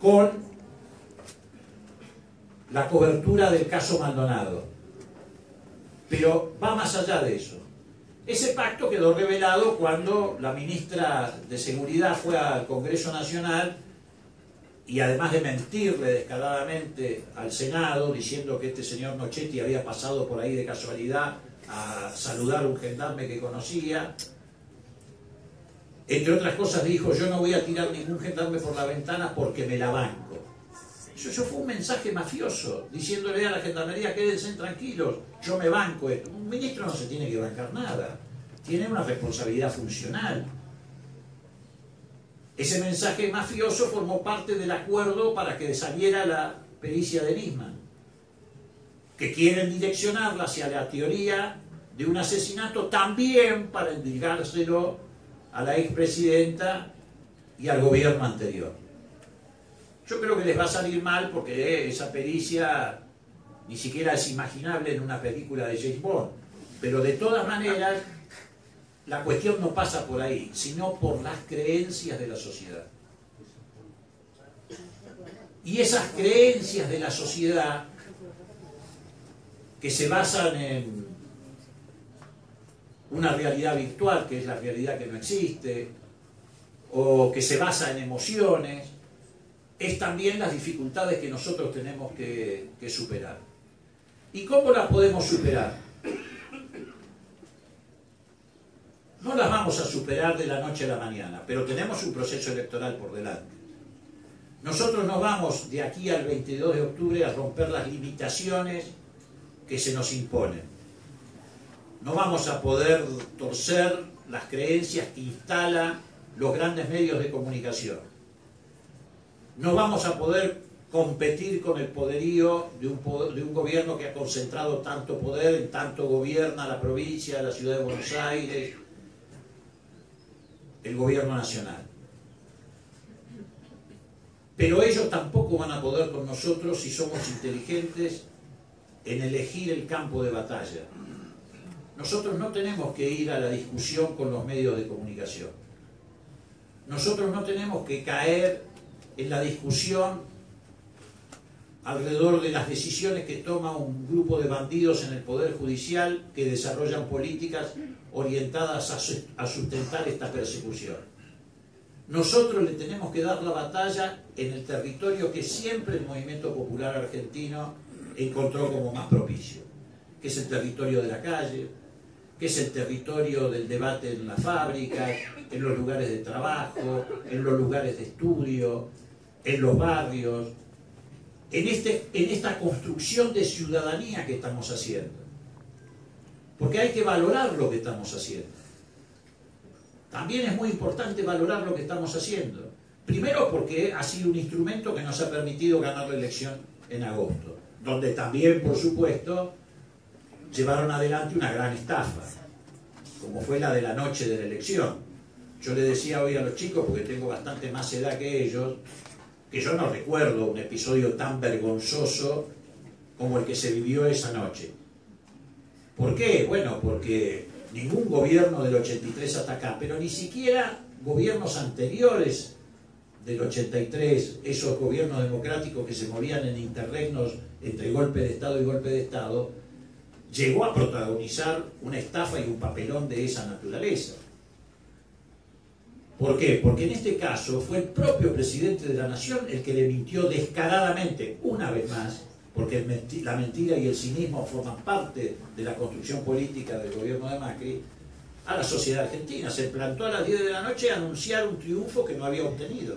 con la cobertura del caso Maldonado. Pero va más allá de eso. Ese pacto quedó revelado cuando la ministra de Seguridad fue al Congreso Nacional y, además de mentirle descaradamente al Senado diciendo que este señor Nochetti había pasado por ahí de casualidad a saludar a un gendarme que conocía, entre otras cosas dijo: yo no voy a tirar ningún gendarme por la ventana porque me la banco. Eso fue un mensaje mafioso, diciéndole a la Gendarmería: quédense tranquilos, yo me banco esto. Un ministro no se tiene que bancar nada, tiene una responsabilidad funcional. Ese mensaje mafioso formó parte del acuerdo para que saliera la pericia de Nisman, que quieren direccionarla hacia la teoría de un asesinato, también para endilgárselo a la expresidenta y al gobierno anterior. Yo creo que les va a salir mal, porque esa pericia ni siquiera es imaginable en una película de James Bond, pero de todas maneras la cuestión no pasa por ahí, sino por las creencias de la sociedad. Y esas creencias de la sociedad, que se basan en una realidad virtual, que es la realidad que no existe, o que se basa en emociones, es también las dificultades que nosotros tenemos que superar. ¿Y cómo las podemos superar? No las vamos a superar de la noche a la mañana, pero tenemos un proceso electoral por delante. Nosotros no vamos de aquí al 22 de octubre a romper las limitaciones que se nos imponen. No vamos a poder torcer las creencias que instalan los grandes medios de comunicación. No vamos a poder competir con el poderío de un gobierno que ha concentrado tanto poder, en tanto gobierna la provincia, la ciudad de Buenos Aires, el gobierno nacional. Pero ellos tampoco van a poder con nosotros si somos inteligentes en elegir el campo de batalla. Nosotros no tenemos que ir a la discusión con los medios de comunicación. Nosotros no tenemos que caer en la discusión alrededor de las decisiones que toma un grupo de bandidos en el Poder Judicial que desarrollan políticas orientadas a sustentar esta persecución. Nosotros le tenemos que dar la batalla en el territorio que siempre el movimiento popular argentino encontró como más propicio, que es el territorio de la calle, que es el territorio del debate en las fábricas, en los lugares de trabajo, en los lugares de estudio, en los barrios, en esta construcción de ciudadanía que estamos haciendo. Porque hay que valorar lo que estamos haciendo. También es muy importante valorar lo que estamos haciendo. Primero, porque ha sido un instrumento que nos ha permitido ganar la elección en agosto, donde también, por supuesto, llevaron adelante una gran estafa, como fue la de la noche de la elección. Yo le decía hoy a los chicos, porque tengo bastante más edad que ellos, que yo no recuerdo un episodio tan vergonzoso como el que se vivió esa noche. ¿Por qué? Bueno, porque ningún gobierno del 83 hasta acá, pero ni siquiera gobiernos anteriores del 83, esos gobiernos democráticos que se movían en interregnos entre golpe de Estado y golpe de Estado, llegó a protagonizar una estafa y un papelón de esa naturaleza. ¿Por qué? Porque en este caso fue el propio presidente de la Nación el que le mintió descaradamente, una vez más, porque la mentira y el cinismo forman parte de la construcción política del gobierno de Macri, a la sociedad argentina. Se plantó a las 10 de la noche a anunciar un triunfo que no había obtenido,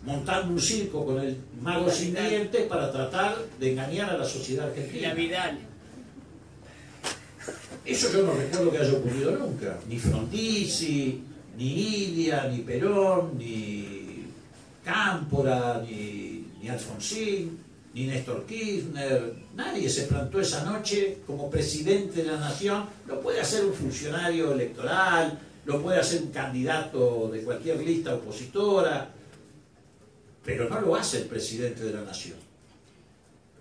montando un circo con el mago sin dientes para tratar de engañar a la sociedad argentina. La Vidal. Eso yo no recuerdo que haya ocurrido nunca. Ni Frondizi, ni Ilia, ni Perón, ni Cámpora, ni Alfonsín, ni Néstor Kirchner. Nadie se plantó esa noche como presidente de la nación. Lo puede hacer un funcionario electoral, lo puede hacer un candidato de cualquier lista opositora, pero no lo hace el presidente de la nación.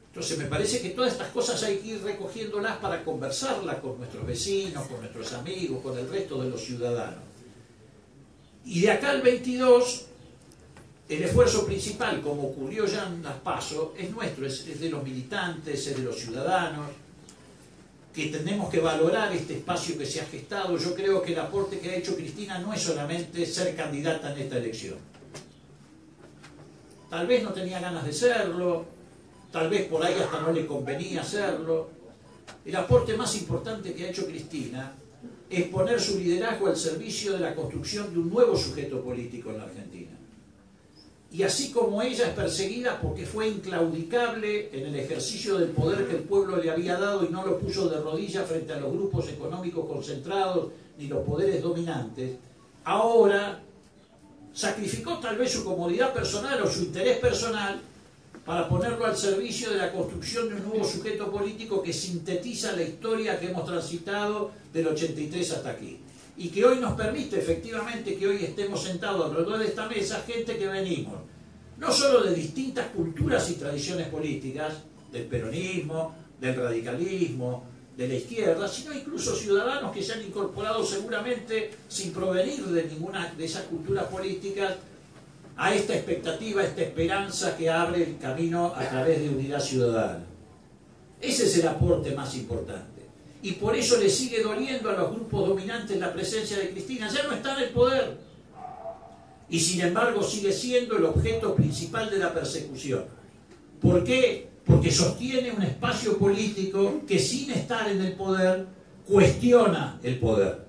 Entonces me parece que todas estas cosas hay que ir recogiéndolas para conversarlas con nuestros vecinos, con nuestros amigos, con el resto de los ciudadanos. Y de acá al 22, el esfuerzo principal, como ocurrió ya en las PASO, es nuestro, es de los militantes, es de los ciudadanos, que tenemos que valorar este espacio que se ha gestado. Yo creo que el aporte que ha hecho Cristina no es solamente ser candidata en esta elección. Tal vez no tenía ganas de serlo, tal vez por ahí hasta no le convenía hacerlo. El aporte más importante que ha hecho Cristina es poner su liderazgo al servicio de la construcción de un nuevo sujeto político en la Argentina. Y así como ella es perseguida porque fue inclaudicable en el ejercicio del poder que el pueblo le había dado y no lo puso de rodillas frente a los grupos económicos concentrados ni los poderes dominantes, ahora sacrificó tal vez su comodidad personal o su interés personal para ponerlo al servicio de la construcción de un nuevo sujeto político que sintetiza la historia que hemos transitado del 83 hasta aquí. Y que hoy nos permite efectivamente que hoy estemos sentados alrededor de esta mesa gente que venimos, no solo de distintas culturas y tradiciones políticas, del peronismo, del radicalismo, de la izquierda, sino incluso ciudadanos que se han incorporado seguramente sin provenir de ninguna de esas culturas políticas, a esta expectativa, a esta esperanza que abre el camino a través de Unidad Ciudadana. Ese es el aporte más importante. Y por eso le sigue doliendo a los grupos dominantes la presencia de Cristina. Ya no está en el poder. Y sin embargo sigue siendo el objeto principal de la persecución. ¿Por qué? Porque sostiene un espacio político que sin estar en el poder cuestiona el poder.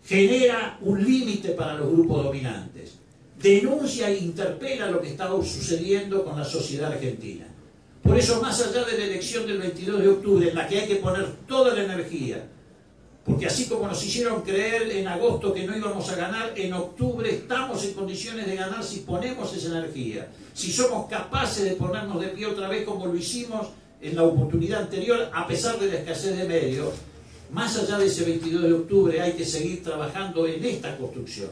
Genera un límite para los grupos dominantes. Denuncia e interpela lo que está sucediendo con la sociedad argentina. Por eso, más allá de la elección del 22 de octubre, en la que hay que poner toda la energía, porque así como nos hicieron creer en agosto que no íbamos a ganar, en octubre estamos en condiciones de ganar si ponemos esa energía, si somos capaces de ponernos de pie otra vez como lo hicimos en la oportunidad anterior, a pesar de la escasez de medios. Más allá de ese 22 de octubre hay que seguir trabajando en esta construcción.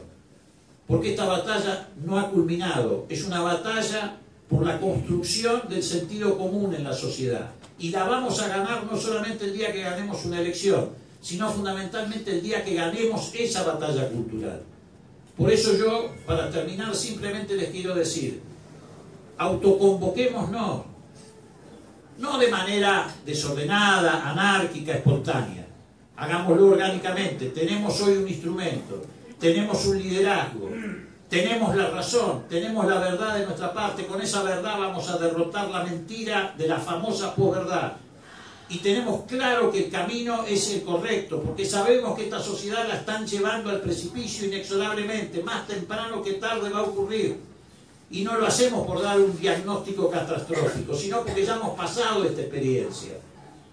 Porque esta batalla no ha culminado, es una batalla por la construcción del sentido común en la sociedad. Y la vamos a ganar no solamente el día que ganemos una elección, sino fundamentalmente el día que ganemos esa batalla cultural. Por eso yo, para terminar, simplemente les quiero decir, autoconvoquémonos, no de manera desordenada, anárquica, espontánea. Hagámoslo orgánicamente, tenemos hoy un instrumento. Tenemos un liderazgo, tenemos la razón, tenemos la verdad de nuestra parte. Con esa verdad vamos a derrotar la mentira de la famosa posverdad. Y tenemos claro que el camino es el correcto, porque sabemos que esta sociedad la están llevando al precipicio inexorablemente. Más temprano que tarde va a ocurrir. Y no lo hacemos por dar un diagnóstico catastrófico, sino porque ya hemos pasado esta experiencia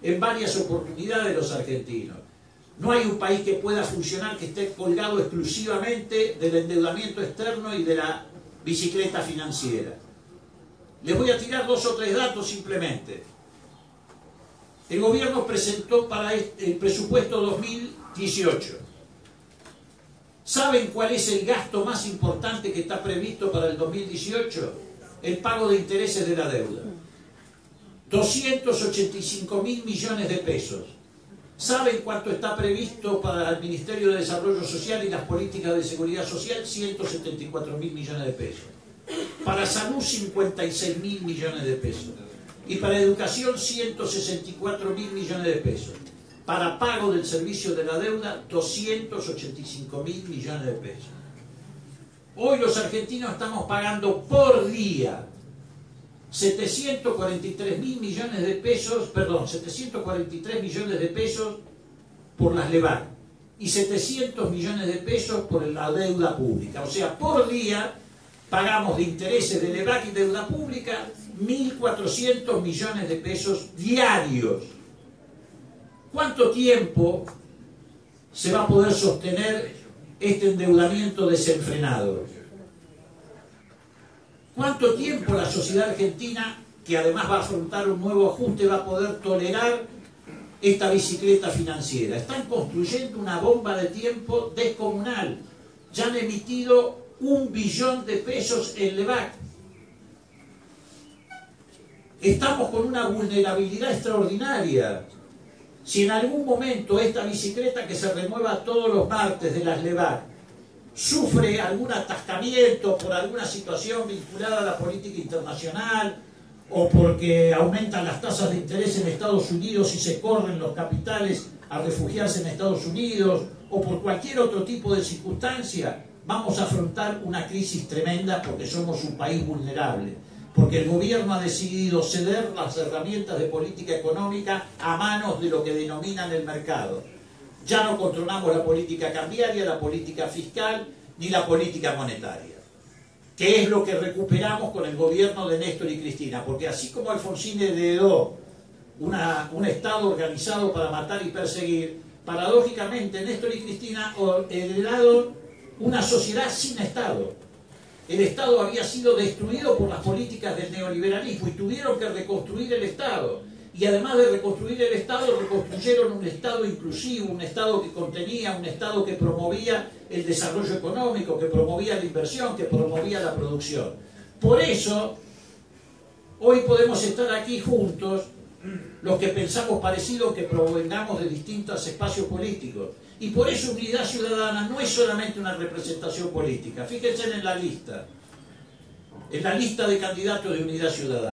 en varias oportunidades los argentinos. No hay un país que pueda funcionar que esté colgado exclusivamente del endeudamiento externo y de la bicicleta financiera. Les voy a tirar 2 o 3 datos simplemente. El gobierno presentó para el presupuesto 2018. ¿Saben cuál es el gasto más importante que está previsto para el 2018? El pago de intereses de la deuda. 285.000 millones de pesos. ¿Saben cuánto está previsto para el Ministerio de Desarrollo Social y las políticas de seguridad social? 174.000 millones de pesos. Para salud, 56.000 millones de pesos. Y para educación, 164.000 millones de pesos. Para pago del servicio de la deuda, 285.000 millones de pesos. Hoy los argentinos estamos pagando por día 743 millones de pesos, perdón, 743 millones de pesos por las LEVAC y 700 millones de pesos por la deuda pública. O sea, por día pagamos de intereses de LEVAC y deuda pública 1.400 millones de pesos diarios. ¿Cuánto tiempo se va a poder sostener este endeudamiento desenfrenado? ¿Cuánto tiempo la sociedad argentina, que además va a afrontar un nuevo ajuste, va a poder tolerar esta bicicleta financiera? Están construyendo una bomba de tiempo descomunal. Ya han emitido 1 billón de pesos en LEVAC. Estamos con una vulnerabilidad extraordinaria. Si en algún momento esta bicicleta que se renueva todos los martes de las LEVAC sufre algún atascamiento por alguna situación vinculada a la política internacional o porque aumentan las tasas de interés en Estados Unidos y se corren los capitales a refugiarse en Estados Unidos o por cualquier otro tipo de circunstancia, vamos a afrontar una crisis tremenda porque somos un país vulnerable, porque el gobierno ha decidido ceder las herramientas de política económica a manos de lo que denominan el mercado. Ya no controlamos la política cambiaria, la política fiscal, ni la política monetaria, que es lo que recuperamos con el gobierno de Néstor y Cristina, porque así como Alfonsín heredó un Estado organizado para matar y perseguir, paradójicamente Néstor y Cristina heredaron una sociedad sin Estado. El Estado había sido destruido por las políticas del neoliberalismo y tuvieron que reconstruir el Estado. Y además de reconstruir el Estado, reconstruyeron un Estado inclusivo, un Estado que contenía, un Estado que promovía el desarrollo económico, que promovía la inversión, que promovía la producción. Por eso, hoy podemos estar aquí juntos, los que pensamos parecido, que provengamos de distintos espacios políticos. Y por eso Unidad Ciudadana no es solamente una representación política. Fíjense en la lista de candidatos de Unidad Ciudadana.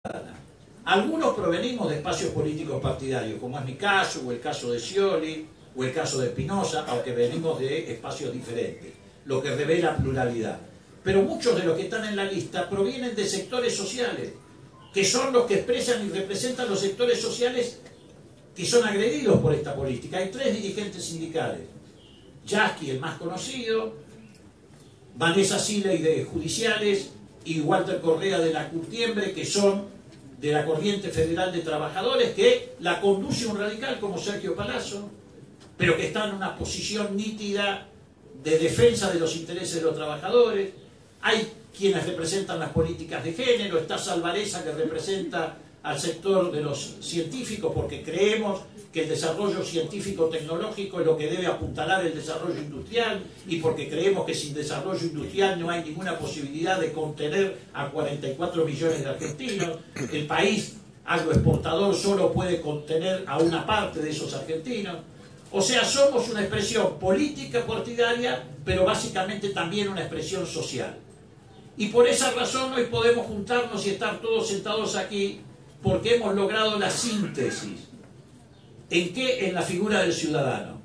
Algunos provenimos de espacios políticos partidarios, como es mi caso, o el caso de Scioli, o el caso de Espinosa, aunque venimos de espacios diferentes, lo que revela pluralidad. Pero muchos de los que están en la lista provienen de sectores sociales, que son los que expresan y representan los sectores sociales que son agredidos por esta política. Hay 3 dirigentes sindicales: Yasky, el más conocido, Vanessa Siley de Judiciales y Walter Correa de la Curtiembre, que son de la Corriente Federal de Trabajadores, que la conduce un radical como Sergio Palazzo, pero que está en una posición nítida de defensa de los intereses de los trabajadores. Hay quienes representan las políticas de género, está Salvareza, que representa al sector de los científicos, porque creemos que el desarrollo científico-tecnológico es lo que debe apuntalar el desarrollo industrial, y porque creemos que sin desarrollo industrial no hay ninguna posibilidad de contener a 44 millones de argentinos. El país agroexportador solo puede contener a una parte de esos argentinos. O sea, somos una expresión política partidaria, pero básicamente también una expresión social. Y por esa razón hoy podemos juntarnos y estar todos sentados aquí, porque hemos logrado la síntesis. ¿En qué? En la figura del ciudadano.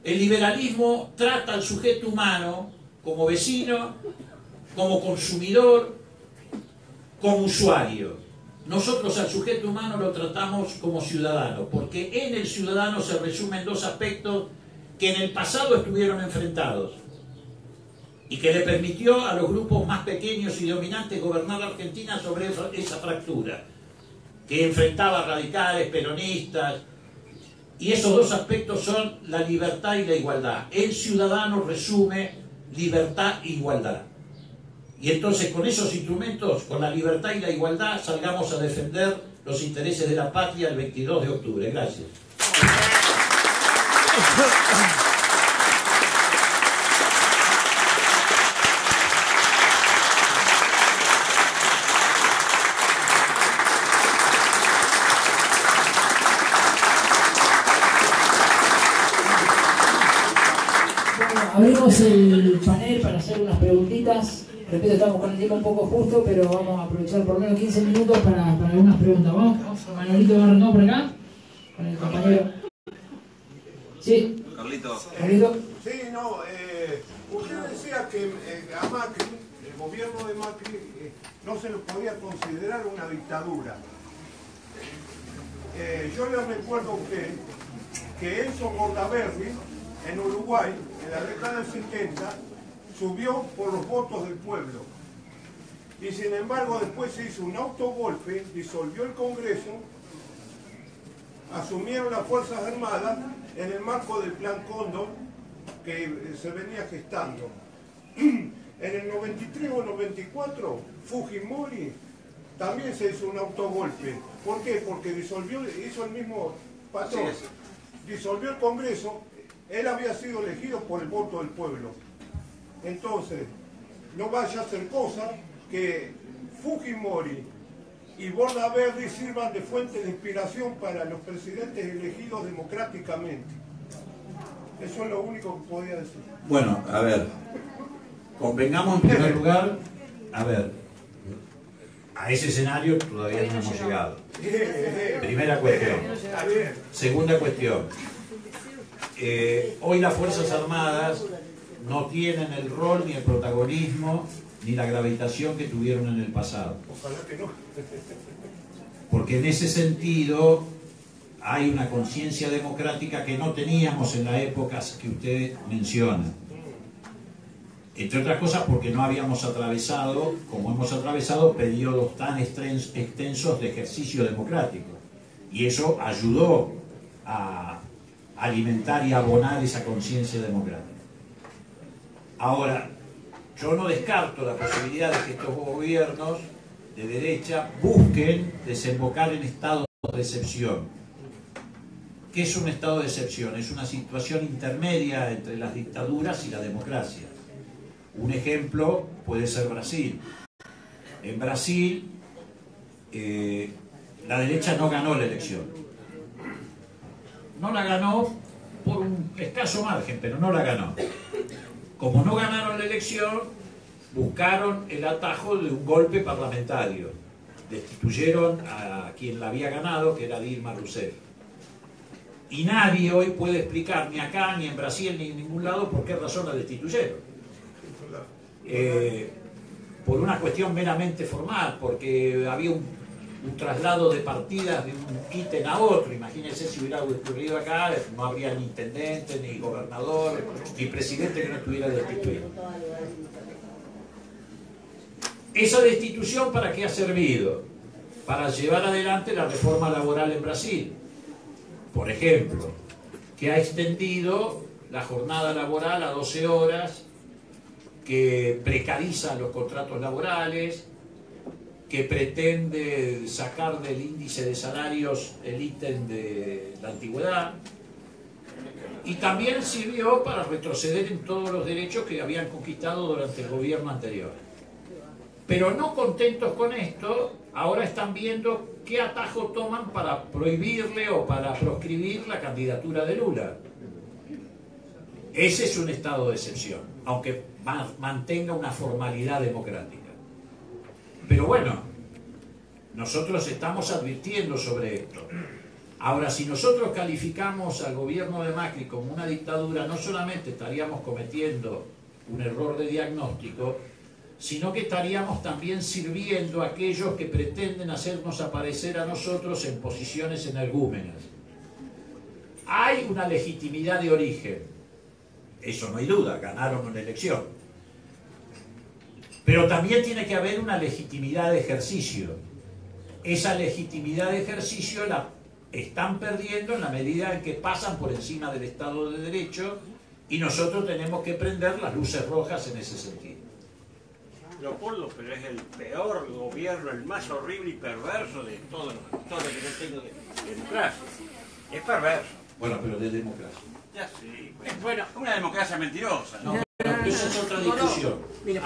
El liberalismo trata al sujeto humano como vecino, como consumidor, como usuario. Nosotros al sujeto humano lo tratamos como ciudadano, porque en el ciudadano se resumen 2 aspectos que en el pasado estuvieron enfrentados y que le permitió a los grupos más pequeños y dominantes gobernar la Argentina sobre esa fractura, que enfrentaba radicales, peronistas, y esos 2 aspectos son la libertad y la igualdad. El ciudadano resume libertad e igualdad. Y entonces con esos instrumentos, con la libertad y la igualdad, salgamos a defender los intereses de la patria el 22 de octubre. Gracias. Abrimos el panel para hacer unas preguntitas. Repito, estamos con el tiempo un poco justo, pero vamos a aprovechar por lo menos 15 minutos para algunas preguntas. Vamos con Manolito Barrenó por acá, con el compañero. Sí. Carlito. Carlito. Sí, no, Usted decía que a Macri, el gobierno de Macri, no se lo podía considerar una dictadura. Yo le recuerdo a usted que Enzo Bordaberry, en Uruguay, en la década del 70, subió por los votos del pueblo. Y sin embargo después se hizo un autogolpe, disolvió el Congreso, asumieron las Fuerzas Armadas en el marco del Plan Cóndor que se venía gestando. En el 93 o 94, Fujimori también se hizo un autogolpe. ¿Por qué? Porque hizo el mismo patrón. Disolvió el Congreso, él había sido elegido por el voto del pueblo. Entonces, no vaya a ser cosa que Fujimori y Bordaberry sirvan de fuente de inspiración para los presidentes elegidos democráticamente. Eso es lo único que podía decir. Bueno, a ver, convengamos en primer lugar, a ese escenario todavía no hemos llegado. Primera cuestión. Segunda cuestión. Hoy las Fuerzas Armadas no tienen el rol ni el protagonismo ni la gravitación que tuvieron en el pasado. Ojalá que no. Porque en ese sentido hay una conciencia democrática que no teníamos en las épocas que usted menciona. Entre otras cosas porque no habíamos atravesado, como hemos atravesado, periodos tan extensos de ejercicio democrático. Y eso ayudó a alimentar y abonar esa conciencia democrática. Ahora, yo no descarto la posibilidad de que estos gobiernos de derecha busquen desembocar en estados de excepción. ¿Qué es un estado de excepción? Es una situación intermedia entre las dictaduras y la democracia. Un ejemplo puede ser Brasil. En Brasil, la derecha no ganó la elección. No la ganó por un escaso margen, pero no la ganó. Como no ganaron la elección, buscaron el atajo de un golpe parlamentario. Destituyeron a quien la había ganado, que era Dilma Rousseff. Y nadie hoy puede explicar, ni acá, ni en Brasil, ni en ningún lado, por qué razón la destituyeron. Por una cuestión meramente formal, porque había un traslado de partidas de un ítem a otro. Imagínense si hubiera ocurrido acá, no habría ni intendente, ni gobernador, ni presidente que no estuviera destituido. ¿Esa destitución para qué ha servido? Para llevar adelante la reforma laboral en Brasil, por ejemplo, que ha extendido la jornada laboral a 12 horas, que precariza los contratos laborales, que pretende sacar del índice de salarios el ítem de la antigüedad, y también sirvió para retroceder en todos los derechos que habían conquistado durante el gobierno anterior. Pero no contentos con esto, ahora están viendo qué atajo toman para prohibirle o para proscribir la candidatura de Lula. Ese es un estado de excepción, aunque mantenga una formalidad democrática. Pero bueno, nosotros estamos advirtiendo sobre esto. Ahora, si nosotros calificamos al gobierno de Macri como una dictadura, no solamente estaríamos cometiendo un error de diagnóstico, sino que estaríamos también sirviendo a aquellos que pretenden hacernos aparecer a nosotros en posiciones energúmenas. Hay una legitimidad de origen, eso no hay duda, ganaron una elección. Pero también tiene que haber una legitimidad de ejercicio. Esa legitimidad de ejercicio la están perdiendo en la medida en que pasan por encima del Estado de Derecho, y nosotros tenemos que prender las luces rojas en ese sentido. Leopoldo, pero es el peor gobierno, el más horrible y perverso de todo lo que yo tengo de democracia. Es perverso. Bueno, pero de democracia. Ya sí. Bueno, una democracia mentirosa, ¿no? Pero esa es otra discusión. Mire,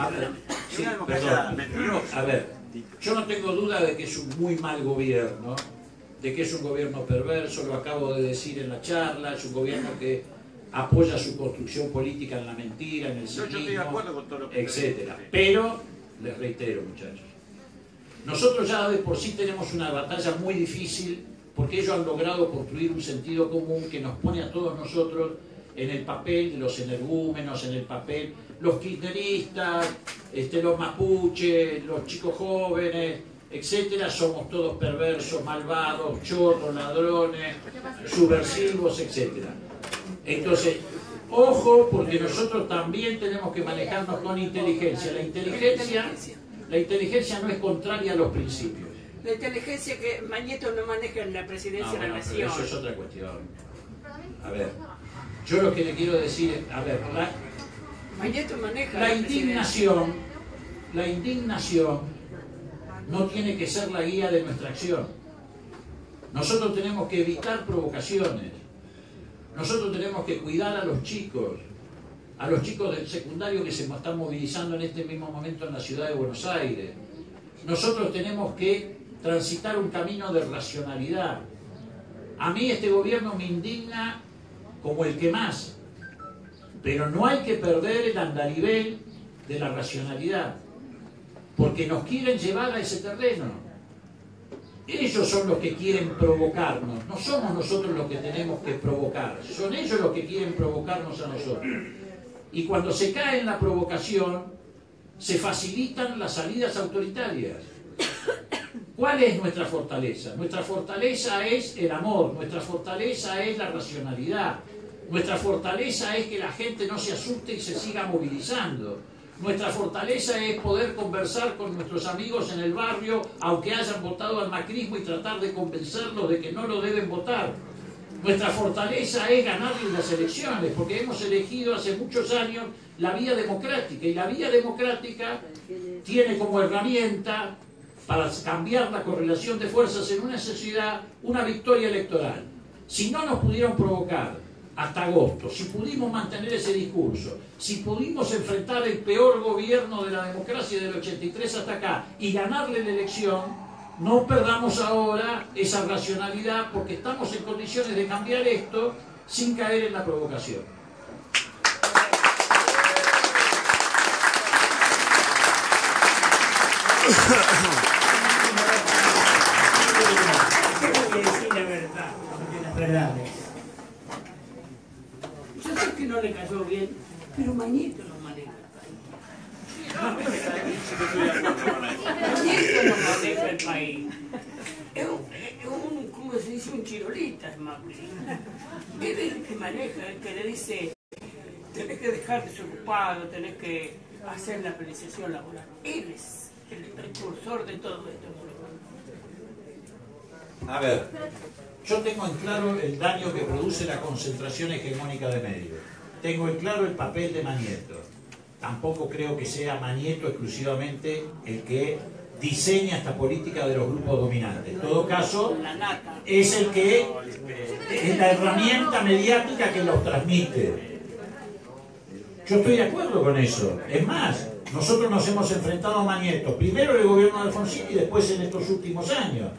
Sí, una democracia perdón. mentirosa. A ver, yo no tengo duda de que es un muy mal gobierno, de que es un gobierno perverso, lo acabo de decir en la charla, es un gobierno que apoya su construcción política en la mentira, en el Yo estoy de acuerdo cinismo, con todo lo que etcétera. dice. Pero, les reitero, muchachos, nosotros ya de por sí tenemos una batalla muy difícil, porque ellos han logrado construir un sentido común que nos pone a todos nosotros en el papel de los energúmenos, en el papel, los kirchneristas, los mapuches, los chicos jóvenes, etcétera, somos todos perversos, malvados, chorros, ladrones, subversivos, etcétera. Entonces, ojo, porque nosotros también tenemos que manejarnos con inteligencia. La inteligencia no es contraria a los principios. La inteligencia que Mañeto no maneja en la presidencia de la nación. Eso es otra cuestión. A ver, yo lo que le quiero decir es, a ver, Mañeto maneja la indignación no tiene que ser la guía de nuestra acción. Nosotros tenemos que evitar provocaciones. Nosotros tenemos que cuidar a los chicos del secundario que se están movilizando en este mismo momento en la ciudad de Buenos Aires. Nosotros tenemos que transitar un camino de racionalidad. A mí este gobierno me indigna como el que más, pero no hay que perder el andarivel de la racionalidad, porque nos quieren llevar a ese terreno. Ellos son los que quieren provocarnos, no somos nosotros los que tenemos que provocar, son ellos los que quieren provocarnos a nosotros. Y cuando se cae en la provocación, se facilitan las salidas autoritarias. ¿Cuál es nuestra fortaleza? Nuestra fortaleza es el amor, nuestra fortaleza es la racionalidad, nuestra fortaleza es que la gente no se asuste y se siga movilizando. Nuestra fortaleza es poder conversar con nuestros amigos en el barrio, aunque hayan votado al macrismo, y tratar de convencerlos de que no lo deben votar. Nuestra fortaleza es ganarles las elecciones, porque hemos elegido hace muchos años la vía democrática, y la vía democrática tiene como herramienta para cambiar la correlación de fuerzas en una sociedad una victoria electoral. Si no nos pudieron provocar hasta agosto, si pudimos mantener ese discurso, si pudimos enfrentar el peor gobierno de la democracia del 83 hasta acá y ganarle la elección, no perdamos ahora esa racionalidad, porque estamos en condiciones de cambiar esto sin caer en la provocación. Tengo que decir la verdad, porque las verdades. Yo sé que no le cayó bien, pero Mañeto lo maneja. Mañeto no maneja el país. Es un, ¿cómo se dice? Un chirolita, es Macri. Él es el que maneja, el que le dice, tenés que dejar desocupado, tenés que hacer la apreciación laboral. Él es el precursor de todo esto. A ver, yo tengo en claro el daño que produce la concentración hegemónica de medios. Tengo en claro el papel de Mañeto. Tampoco creo que sea Mañeto exclusivamente el que diseña esta política de los grupos dominantes. En todo caso, es el que es la herramienta mediática que los transmite. Yo estoy de acuerdo con eso. Es más, nosotros nos hemos enfrentado a Mañeto, primero en el gobierno de Alfonsín y después en estos últimos años.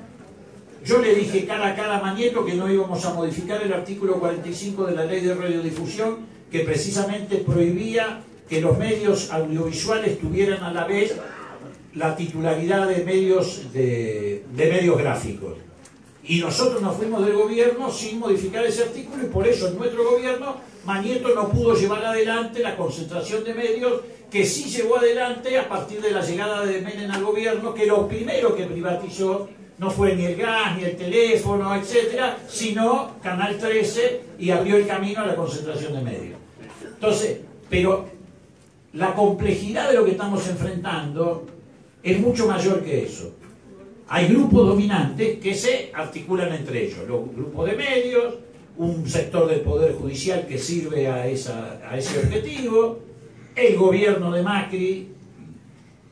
Yo le dije cara a cara a Mañeto que no íbamos a modificar el artículo 45 de la Ley de Radiodifusión, que precisamente prohibía que los medios audiovisuales tuvieran a la vez la titularidad de medios gráficos. Y nosotros nos fuimos del gobierno sin modificar ese artículo, y por eso en nuestro gobierno Mañeto no pudo llevar adelante la concentración de medios que sí llevó adelante a partir de la llegada de Menem al gobierno, que lo primero que privatizó no fue ni el gas, ni el teléfono, etcétera, sino Canal 13, y abrió el camino a la concentración de medios. Entonces, pero la complejidad de lo que estamos enfrentando es mucho mayor que eso. Hay grupos dominantes que se articulan entre ellos, los grupos de medios, un sector del Poder Judicial que sirve a ese objetivo, el gobierno de Macri,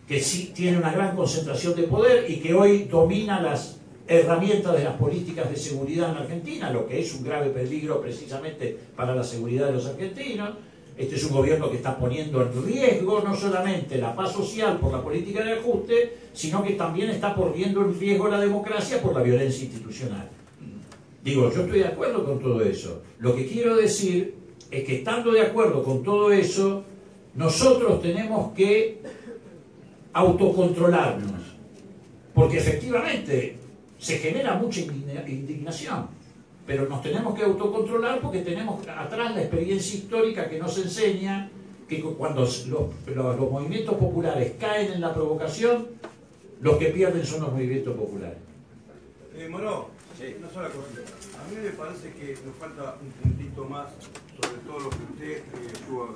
que sí tiene una gran concentración de poder y que hoy domina las herramientas de las políticas de seguridad en Argentina, lo que es un grave peligro precisamente para la seguridad de los argentinos. Este es un gobierno que está poniendo en riesgo no solamente la paz social por la política de ajuste, sino que también está poniendo en riesgo la democracia por la violencia institucional. Digo, yo estoy de acuerdo con todo eso. Lo que quiero decir es que, estando de acuerdo con todo eso, nosotros tenemos que autocontrolarnos, porque efectivamente se genera mucha indignación. pero nos tenemos que autocontrolar porque tenemos atrás la experiencia histórica que nos enseña que cuando los movimientos populares caen en la provocación, los que pierden son los movimientos populares. Moró, una sola cosita. A mí me parece que nos falta un puntito más sobre todo lo que usted estuvo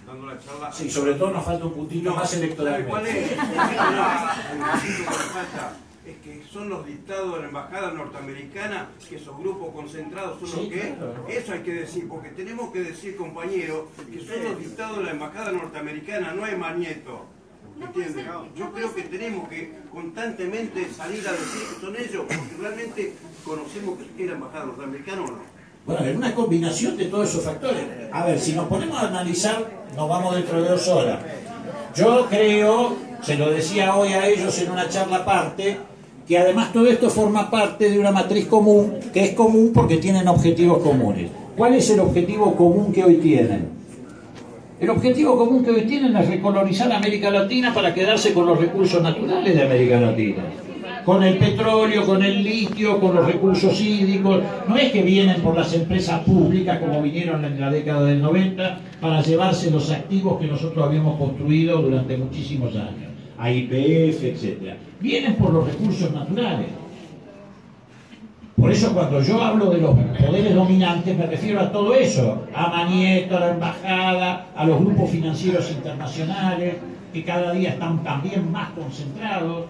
dando la charla. Sí, sobre todo nos falta un puntito más electoral. ¿Cuál es? El puntito que nos falta es que son los dictados de la embajada norteamericana, que esos grupos concentrados son los que... Claro. Eso hay que decir, porque tenemos que decir, compañeros, que son los dictados de la embajada norteamericana, no es Magneto. ¿Entiendes? Yo creo que tenemos que constantemente salir a decir que son ellos, porque realmente conocemos que es la embajada norteamericana o no. Bueno, es una combinación de todos esos factores. A ver, si nos ponemos a analizar, nos vamos dentro de 2 horas. Yo creo, se lo decía hoy a ellos en una charla aparte, que además todo esto forma parte de una matriz común, que es común porque tienen objetivos comunes. ¿Cuál es el objetivo común que hoy tienen? El objetivo común que hoy tienen es recolonizar América Latina para quedarse con los recursos naturales de América Latina. Con el petróleo, con el litio, con los recursos hídricos. No es que vienen por las empresas públicas como vinieron en la década del 90 para llevarse los activos que nosotros habíamos construido durante muchísimos años. A YPF, etc. Vienen por los recursos naturales. Por eso cuando yo hablo de los poderes dominantes me refiero a todo eso, a Magneto, a la embajada, a los grupos financieros internacionales, que cada día están también más concentrados.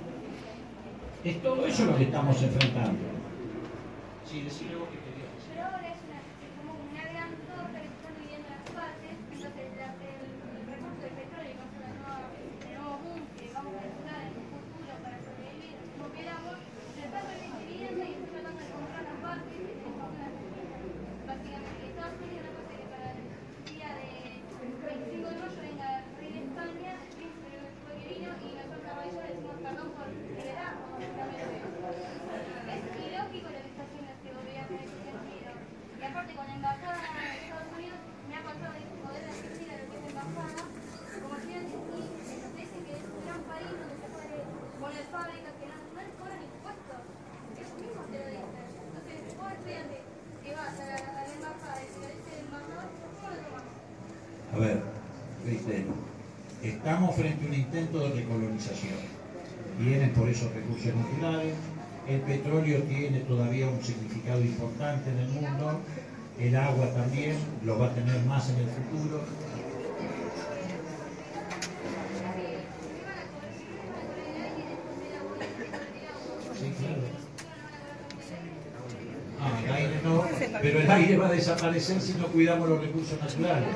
Es todo eso lo que estamos enfrentando. Sí, decime vos qué querías decir. Pero ahora es como una gran torta que se están dividiendo las partes, entonces el recurso del petróleo va a ser el nuevo boom que vamos a necesitar en un futuro para sobrevivir, como queramos, se está dividiendo y está tratando de comprar las partes que tenemos básicamente Estados Unidos. Una cosa que para el día de 25 de mayo venga el rey de España, el príncipe fue que vino y nosotros a mayo le decimos perdón por liderazgo. Es ilógico lo que está haciendo este gobierno en ese sentido. Y aparte con la embajada de Estados Unidos me ha pasado de poder asistir a lo que es embajada, como si ellos dicen que es un gran país donde se puede poner fábricas que no les cobran impuestos. Ellos mismos te lo dicen. Entonces, vos estudiante que vas a la embajada y te dice el embajador, ¿cómo lo tomas? A ver, viste, estamos frente a un intento de recolonización. Vienen por esos recursos naturales, el petróleo tiene todavía un significado importante en el mundo, el agua también lo va a tener más en el futuro. Sí, claro. El aire no, pero el aire va a desaparecer si no cuidamos los recursos naturales.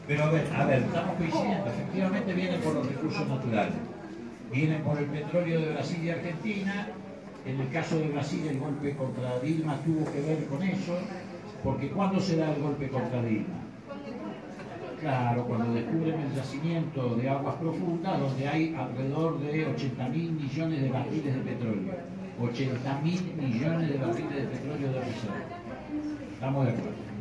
Pero a ver, estamos coincidiendo, efectivamente vienen por los recursos naturales, vienen por el petróleo de Brasil y Argentina. En el caso de Brasil el golpe contra Dilma tuvo que ver con eso, porque ¿cuándo se da el golpe contra Dilma? Claro, cuando descubren el yacimiento de aguas profundas, donde hay alrededor de 80.000 millones de barriles de petróleo. 80.000 millones de barriles de petróleo de reserva. ¿Estamos de acuerdo?